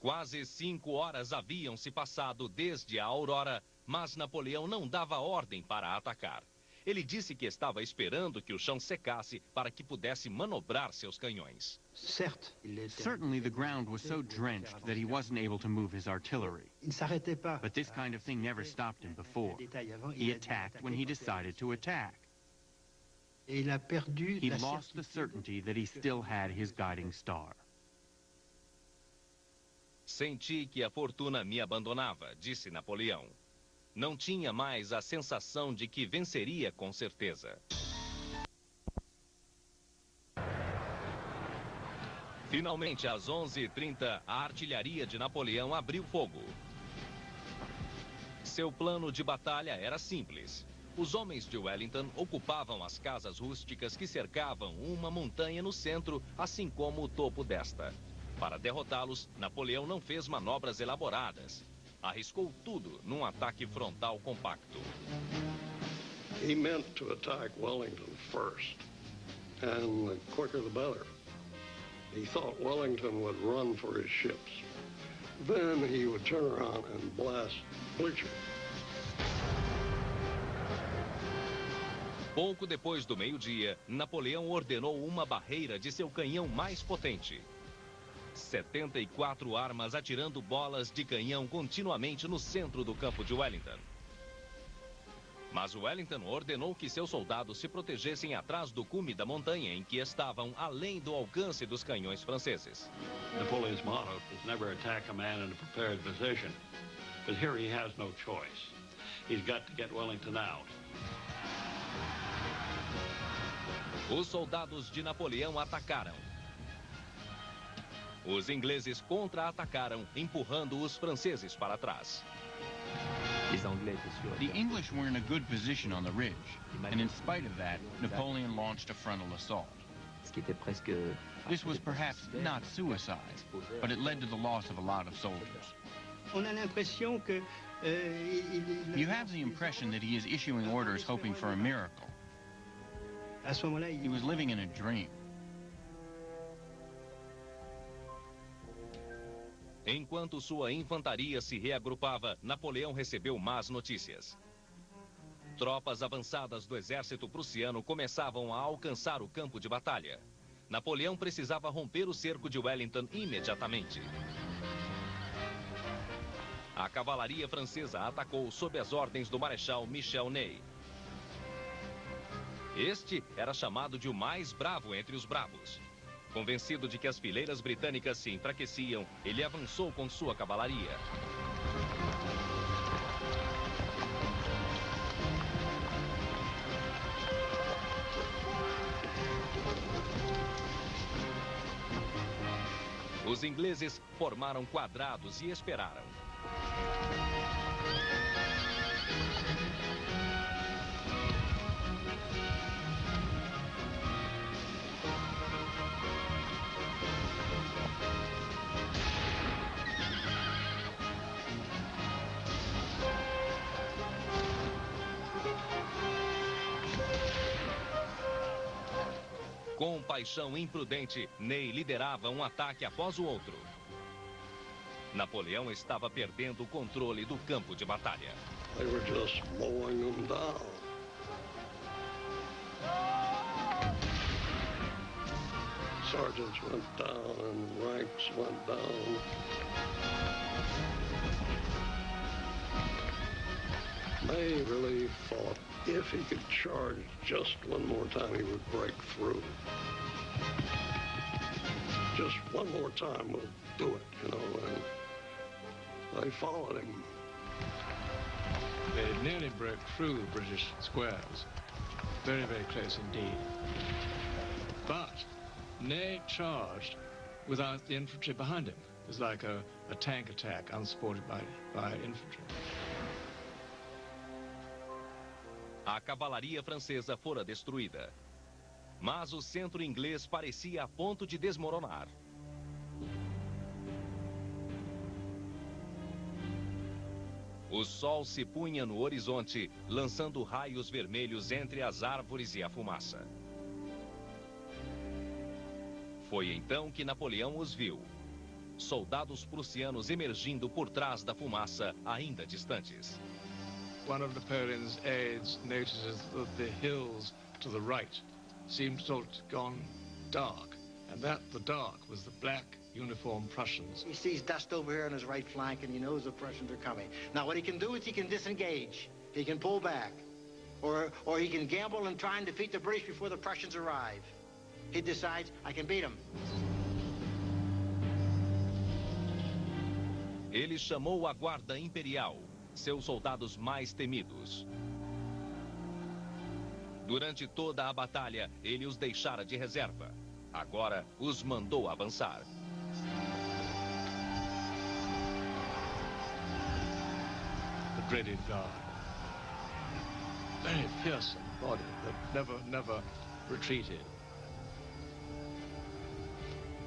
Speaker 1: Quase 5 horas haviam se passado desde a aurora, mas Napoleão não dava ordem para atacar. Ele disse que estava esperando que o chão secasse para que pudesse manobrar seus canhões.
Speaker 5: Certainly the ground was so drenched that he wasn't able to move his artillery. But this kind of thing never stopped him before. He attacked when he decided to attack. He lost the certainty that he still had his guiding star.
Speaker 1: Senti que a fortuna me abandonava, disse Napoleão. Não tinha mais a sensação de que venceria com certeza. Finalmente, às 11h30, a artilharia de Napoleão abriu fogo. Seu plano de batalha era simples. Os homens de Wellington ocupavam as casas rústicas que cercavam uma montanha no centro, assim como o topo desta. Para derrotá-los, Napoleão não fez manobras elaboradas. Arriscou tudo num ataque frontal compacto.
Speaker 3: He meant to attack Wellington first, and the quicker the better. He thought Wellington would run for his ships. Then he would turn around and blast Blücher.
Speaker 1: Pouco depois do meio-dia, Napoleão ordenou uma barreira de seu canhão mais potente. 74 armas atirando bolas de canhão continuamente no centro do campo de Wellington. Mas Wellington ordenou que seus soldados se protegessem atrás do cume da montanha em que estavam, além do alcance dos canhões franceses.
Speaker 4: Napoleon's motto is never attack a man in a prepared position. But here he has no choice. He's got to get Wellington out.
Speaker 1: Os soldados de Napoleão atacaram. Os ingleses contra-atacaram, empurrando os franceses para trás.
Speaker 5: The English were in a good position on the ridge, and in spite of that, Napoleon launched a frontal assault. This was perhaps not suicide, but it led to the loss of a lot of soldiers. You have the impression that he is issuing orders hoping for a miracle. He was living in a dream.
Speaker 1: Enquanto sua infantaria se reagrupava, Napoleão recebeu más notícias. Tropas avançadas do exército prussiano começavam a alcançar o campo de batalha. Napoleão precisava romper o cerco de Wellington imediatamente. A cavalaria francesa atacou sob as ordens do marechal Michel Ney. Este era chamado de o mais bravo entre os bravos. Convencido de que as fileiras britânicas se enfraqueciam, ele avançou com sua cavalaria. Os ingleses formaram quadrados e esperaram. Com paixão imprudente, Ney liderava um ataque após o outro. Napoleão estava perdendo o controle do campo de batalha.
Speaker 3: They were just mowing them down. Sergeants went down and ranks went down. Ney really thought if he could charge just one more time, he would break through. Just one more time, we'll do it, you know, and they followed him.
Speaker 2: They nearly broke through the British squares. Very, very close indeed. But Ney charged without the infantry behind him. It was like a tank attack unsupported by infantry.
Speaker 1: A cavalaria francesa fora destruída, mas o centro inglês parecia a ponto de desmoronar. O sol se punha no horizonte, lançando raios vermelhos entre as árvores e a fumaça. Foi então que Napoleão os viu. Soldados prussianos emergindo por trás da fumaça, ainda distantes.
Speaker 2: One of Napoleon's aides notices that the hills to the right seemed to have gone dark, and that the dark was the black uniformed Prussians.
Speaker 7: He sees dust over here on his right flank, and he knows the Prussians are coming. Now, what he can do is he can disengage. He can pull back. Or he can gamble and try and defeat the British before the Prussians arrive. He decides, I can beat them.
Speaker 1: Ele chamou a Guarda Imperial, seus soldados mais temidos. Durante toda a batalha, ele os deixara de reserva. Agora, os mandou avançar.
Speaker 2: The dreaded guard. Very fearsome body that never retreated.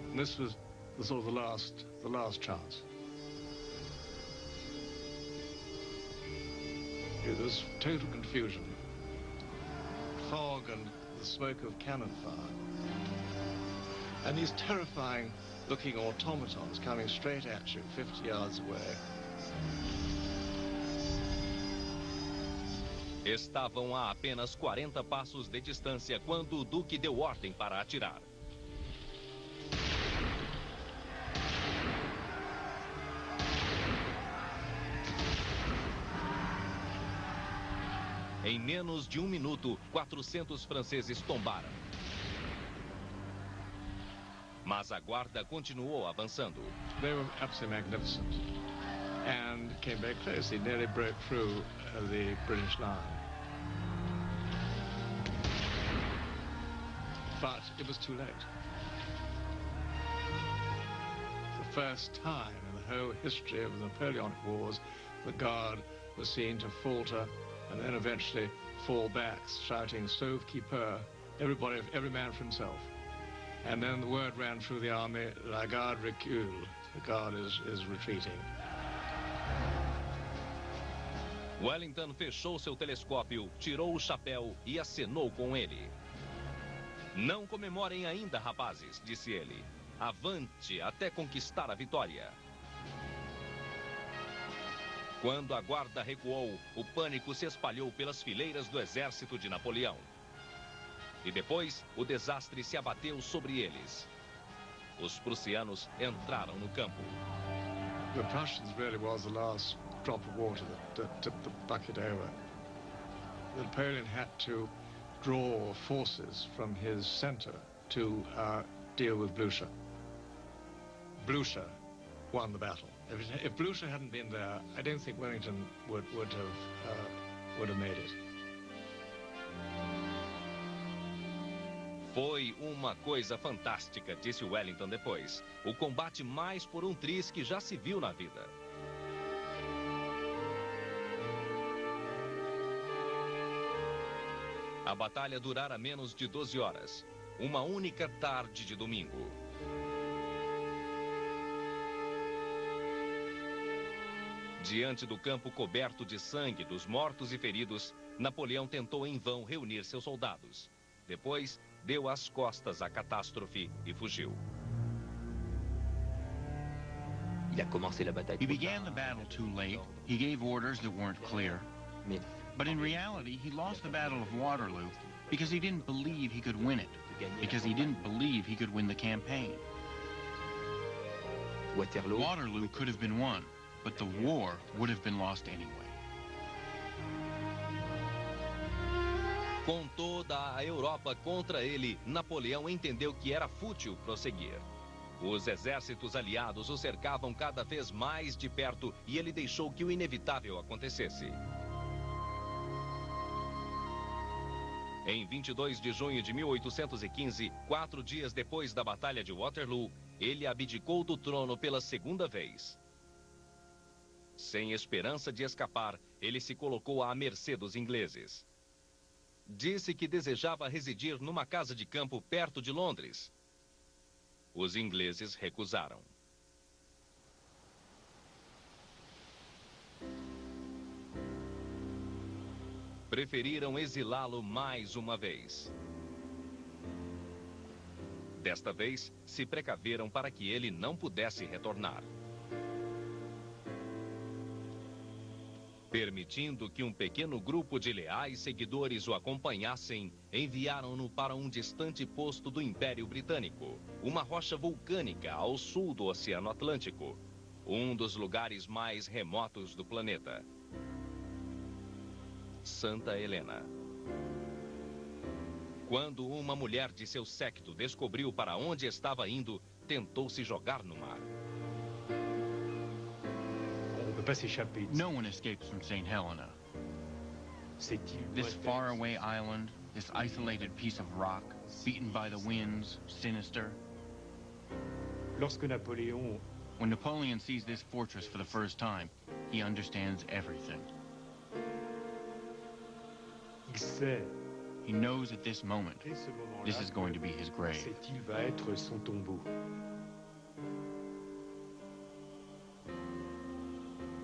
Speaker 2: And this was the sort of the last chance. It was total confusion, fog and the smoke of cannon fire. And these terrifying-looking automatons coming straight at you 50 yards away.
Speaker 1: Estavam a apenas 40 passos de distância quando o Duque deu ordem para atirar. Em menos de um minuto, 400 franceses tombaram. Mas a guarda continuou avançando.
Speaker 2: They were absolutely magnificent and came very close. They nearly broke through the British line. But it was too late. The first time in the whole history of the Napoleonic Wars, the Guard was seen to falter and then eventually fall back, shouting, "Sauve qui peut," every man for himself. And then the word ran through the army, "La Garde recule," the Guard is retreating.
Speaker 1: Wellington fechou seu telescópio, tirou o chapéu e acenou com ele. "Não comemorem ainda, rapazes," disse ele. "Avante até conquistar a vitória." Quando a guarda recuou, o pânico se espalhou pelas fileiras do exército de Napoleão. E depois, o desastre se abateu sobre eles. Os prussianos entraram no campo.
Speaker 2: The Prussians really was the last drop of water that tipped the bucket over. Napoleon had to draw forces from his center to deal with Blucher. Blucher won the battle. If Blucher hadn't been there, I don't think Wellington would have made it.
Speaker 1: Foi uma coisa fantástica, disse Wellington depois. O combate mais por um triz que já se viu na vida. A batalha durara menos de 12 horas. Uma única tarde de domingo. Diante do campo coberto de sangue dos mortos e feridos, Napoleão tentou em vão reunir seus soldados. Depois, deu as costas à catástrofe e fugiu.
Speaker 5: He began the battle too late. He gave orders that weren't clear. But in reality, he lost the Battle of Waterloo because he didn't believe he could win it, because he didn't believe he could win the campaign. Waterloo could have been won, but the war would have been lost anyway.
Speaker 1: Com toda a Europa contra ele, Napoleão entendeu que era fútil prosseguir. Os exércitos aliados o cercavam cada vez mais de perto e ele deixou que o inevitável acontecesse. Em 22 de junho de 1815, 4 dias depois da Batalha de Waterloo, ele abdicou do trono pela segunda vez. Sem esperança de escapar, ele se colocou à mercê dos ingleses. Disse que desejava residir numa casa de campo perto de Londres. Os ingleses recusaram. Preferiram exilá-lo mais uma vez. Desta vez, se precaveram para que ele não pudesse retornar. Permitindo que um pequeno grupo de leais seguidores o acompanhassem, enviaram-no para um distante posto do Império Britânico, uma rocha vulcânica ao sul do Oceano Atlântico, um dos lugares mais remotos do planeta. Santa Helena. Quando uma mulher de seu séquito descobriu para onde estava indo, tentou se jogar no mar.
Speaker 5: No one escapes from St. Helena. This faraway island, this isolated piece of rock, beaten by the winds, sinister. When Napoleon sees this fortress for the first time, he understands everything. He knows at this moment, this is going to be his grave.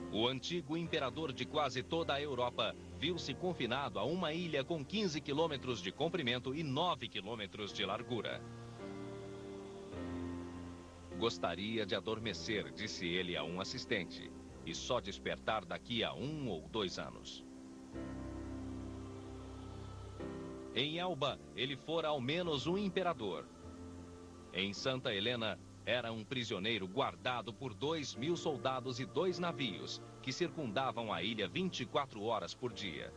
Speaker 1: O antigo imperador de quase toda a Europa viu-se confinado a uma ilha com 15 quilômetros de comprimento e 9 quilômetros de largura. Gostaria de adormecer, disse ele a um assistente, e só despertar daqui a 1 ou 2 anos. Em Elba, ele fora ao menos um imperador. Em Santa Helena, era um prisioneiro guardado por 2.000 soldados e 2 navios, que circundavam a ilha 24 horas por dia.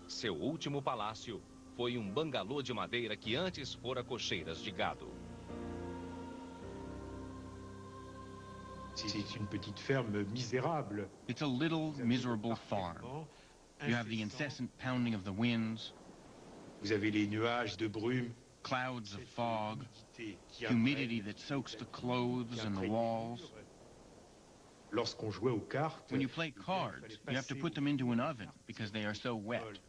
Speaker 1: Seu último palácio foi um bangalô de madeira que antes fora cocheiras de gado.
Speaker 5: It's a little miserable farm. You have the incessant pounding of the winds.
Speaker 8: Vous avez les nuages de brume.
Speaker 5: Clouds of fog, humidity that soaks the clothes and the walls. When you play cards, you have to put them into an oven because they are so wet.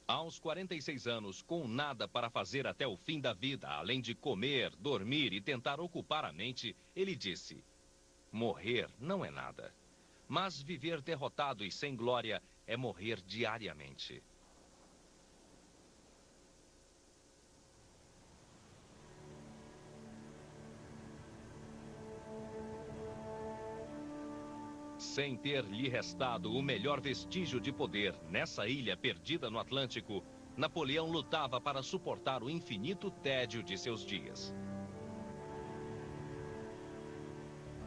Speaker 1: Aos 46 anos, com nada para fazer até o fim da vida, além de comer, dormir e tentar ocupar a mente, ele disse: morrer não é nada, mas viver derrotado e sem glória é morrer diariamente. Sem ter lhe restado o melhor vestígio de poder nessa ilha perdida no Atlântico, Napoleão lutava para suportar o infinito tédio de seus dias.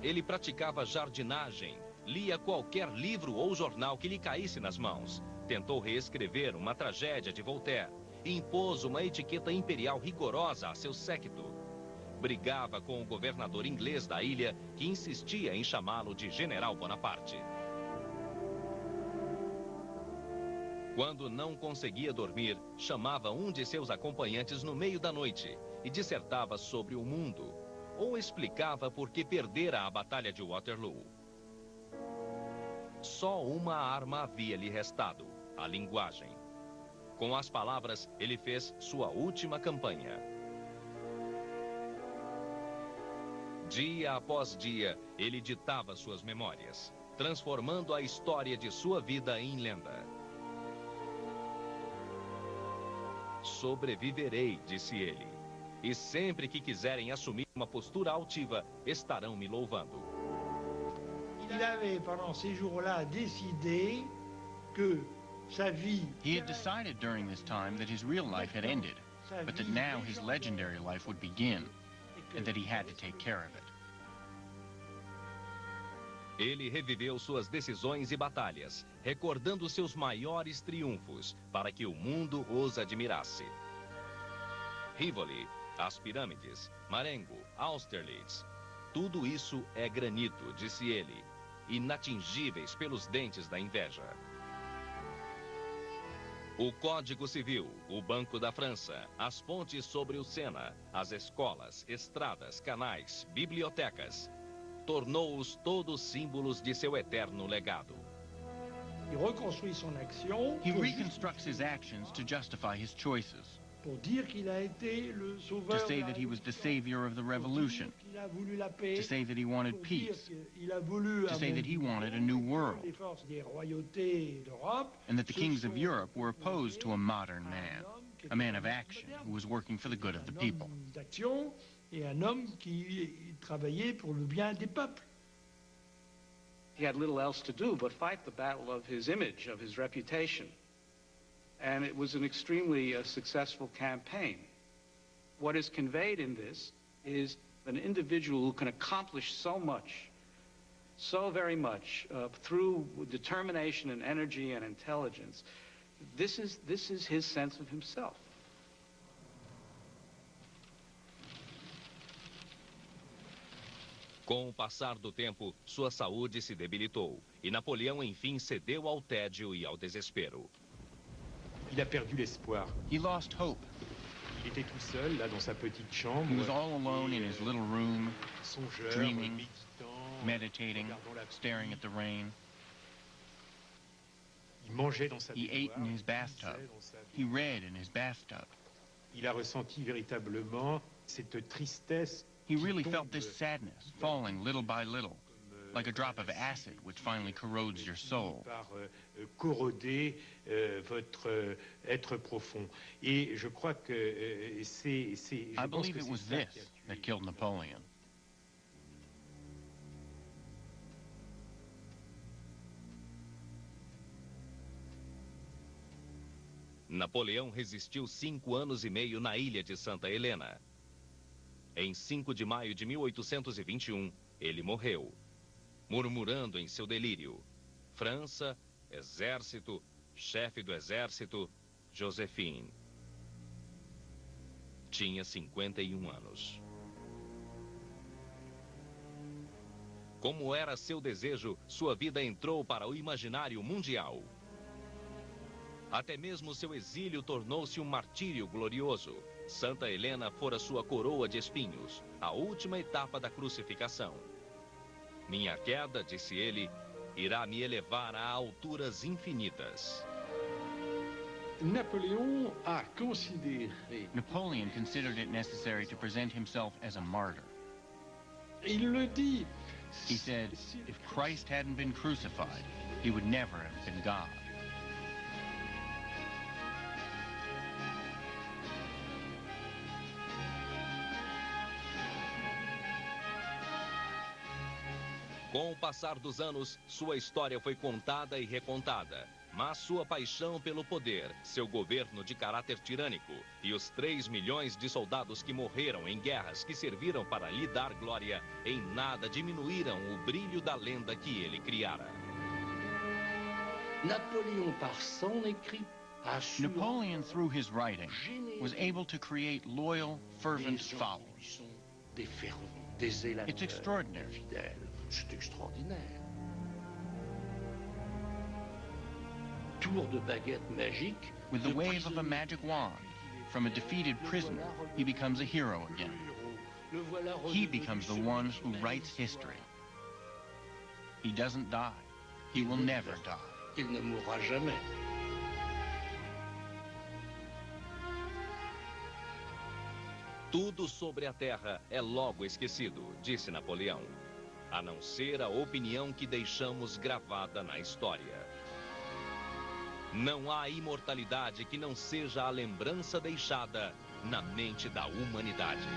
Speaker 1: Ele praticava jardinagem, lia qualquer livro ou jornal que lhe caísse nas mãos, tentou reescrever uma tragédia de Voltaire e impôs uma etiqueta imperial rigorosa a seu séquito. Brigava com o governador inglês da ilha, que insistia em chamá-lo de General Bonaparte. Quando não conseguia dormir, chamava um de seus acompanhantes no meio da noite e dissertava sobre o mundo, ou explicava por que perdera a Batalha de Waterloo. Só uma arma havia lhe restado: a linguagem. Com as palavras, ele fez sua última campanha. Dia após dia, ele ditava suas memórias. transformando a história de sua vida em lenda. Sobreviverei, disse ele, e sempre que quiserem assumir uma postura altiva, estarão me louvando.
Speaker 11: Il avait, pendant ces jours-là, décidé que sa vie...
Speaker 5: He had decided during this time that his real life had ended, but that now his legendary life would begin, and that he had to take care of it.
Speaker 1: Ele reviveu suas decisões e batalhas, recordando seus maiores triunfos, para que o mundo os admirasse. Rivoli, as pirâmides, Marengo, Austerlitz, tudo isso é granito, disse ele, inatingíveis pelos dentes da inveja. O Código Civil, o Banco da França, as pontes sobre o Sena, as escolas, estradas, canais, bibliotecas, tornou-os todos símbolos de seu eterno legado.
Speaker 11: Il reconstruit son action.
Speaker 5: He reconstructs his actions to justify his choices.
Speaker 11: Pour dire qu'il a été le sauveur.
Speaker 5: To say that he was the savior of the revolution.
Speaker 11: Il a voulu la paix.
Speaker 5: To say that he wanted peace.
Speaker 11: Il a voulu
Speaker 5: to say that he wanted a new world.
Speaker 11: Des royautés d'Europe.
Speaker 5: And that the kings of Europe were opposed to a modern man, a man of action who was working for the good of the people.
Speaker 11: D'action et un homme qui travaillait pour le bien des peuples.
Speaker 14: He had little else to do but fight the battle of his image, of his reputation. And it was an extremely successful campaign. What is conveyed in this is an individual who can accomplish so much, so very much, through determination and energy and intelligence. This is his sense of himself.
Speaker 1: Com o passar do tempo, sua saúde se debilitou e Napoleão, enfim, cedeu ao tédio e ao desespero.
Speaker 8: Il a perdu l'espoir.
Speaker 5: He lost hope.
Speaker 8: Il était tout seul, là, dans sa petite chambre.
Speaker 5: He was all alone in his little room,
Speaker 8: songeur,
Speaker 5: dreaming,
Speaker 8: méditant,
Speaker 5: meditating, staring at the rain.
Speaker 8: Il mangeait dans sa
Speaker 5: He ate in his bathtub. He read in his bathtub.
Speaker 8: Il a ressenti véritablement cette tristesse.
Speaker 5: He really felt this sadness falling little by little, like a drop of acid which finally corrodes your soul.
Speaker 8: Corroder votre être profond. Et je crois que
Speaker 5: I believe it was this that killed Napoleon.
Speaker 1: Napoleão resistiu 5 anos e meio na ilha de Santa Helena. Em 5 de maio de 1821, ele morreu, murmurando em seu delírio: França, exército, chefe do exército, Joséphine. Tinha 51 anos. Como era seu desejo, sua vida entrou para o imaginário mundial. Até mesmo seu exílio tornou-se um martírio glorioso. Santa Helena fora sua coroa de espinhos, a última etapa da crucificação. Minha queda, disse ele, irá me elevar a alturas infinitas.
Speaker 12: Napoleon a considéré.
Speaker 5: Napoleon considered it necessary to present himself as a martyr.
Speaker 12: Il le dit.
Speaker 5: He said, if Christ hadn't been crucified, he would never have been God.
Speaker 1: Com o passar dos anos, sua história foi contada e recontada. Mas sua paixão pelo poder, seu governo de caráter tirânico e os 3 milhões de soldados que morreram em guerras que serviram para lhe dar glória, em nada diminuíram o brilho da lenda que ele criara.
Speaker 5: Napoleon, through his writing, was able to create loyal, fervent followers. It's extraordinary.
Speaker 17: C'est extraordinaire.
Speaker 5: With the wave of a magic wand, from a defeated prisoner, he becomes a hero again. He becomes the one who writes history. He doesn't die. He will never die.
Speaker 17: Il ne mourra jamais.
Speaker 1: Tudo sobre a Terra é logo esquecido, disse Napoleão. a não ser a opinião que deixamos gravada na história. Não há imortalidade que não seja a lembrança deixada na mente da humanidade.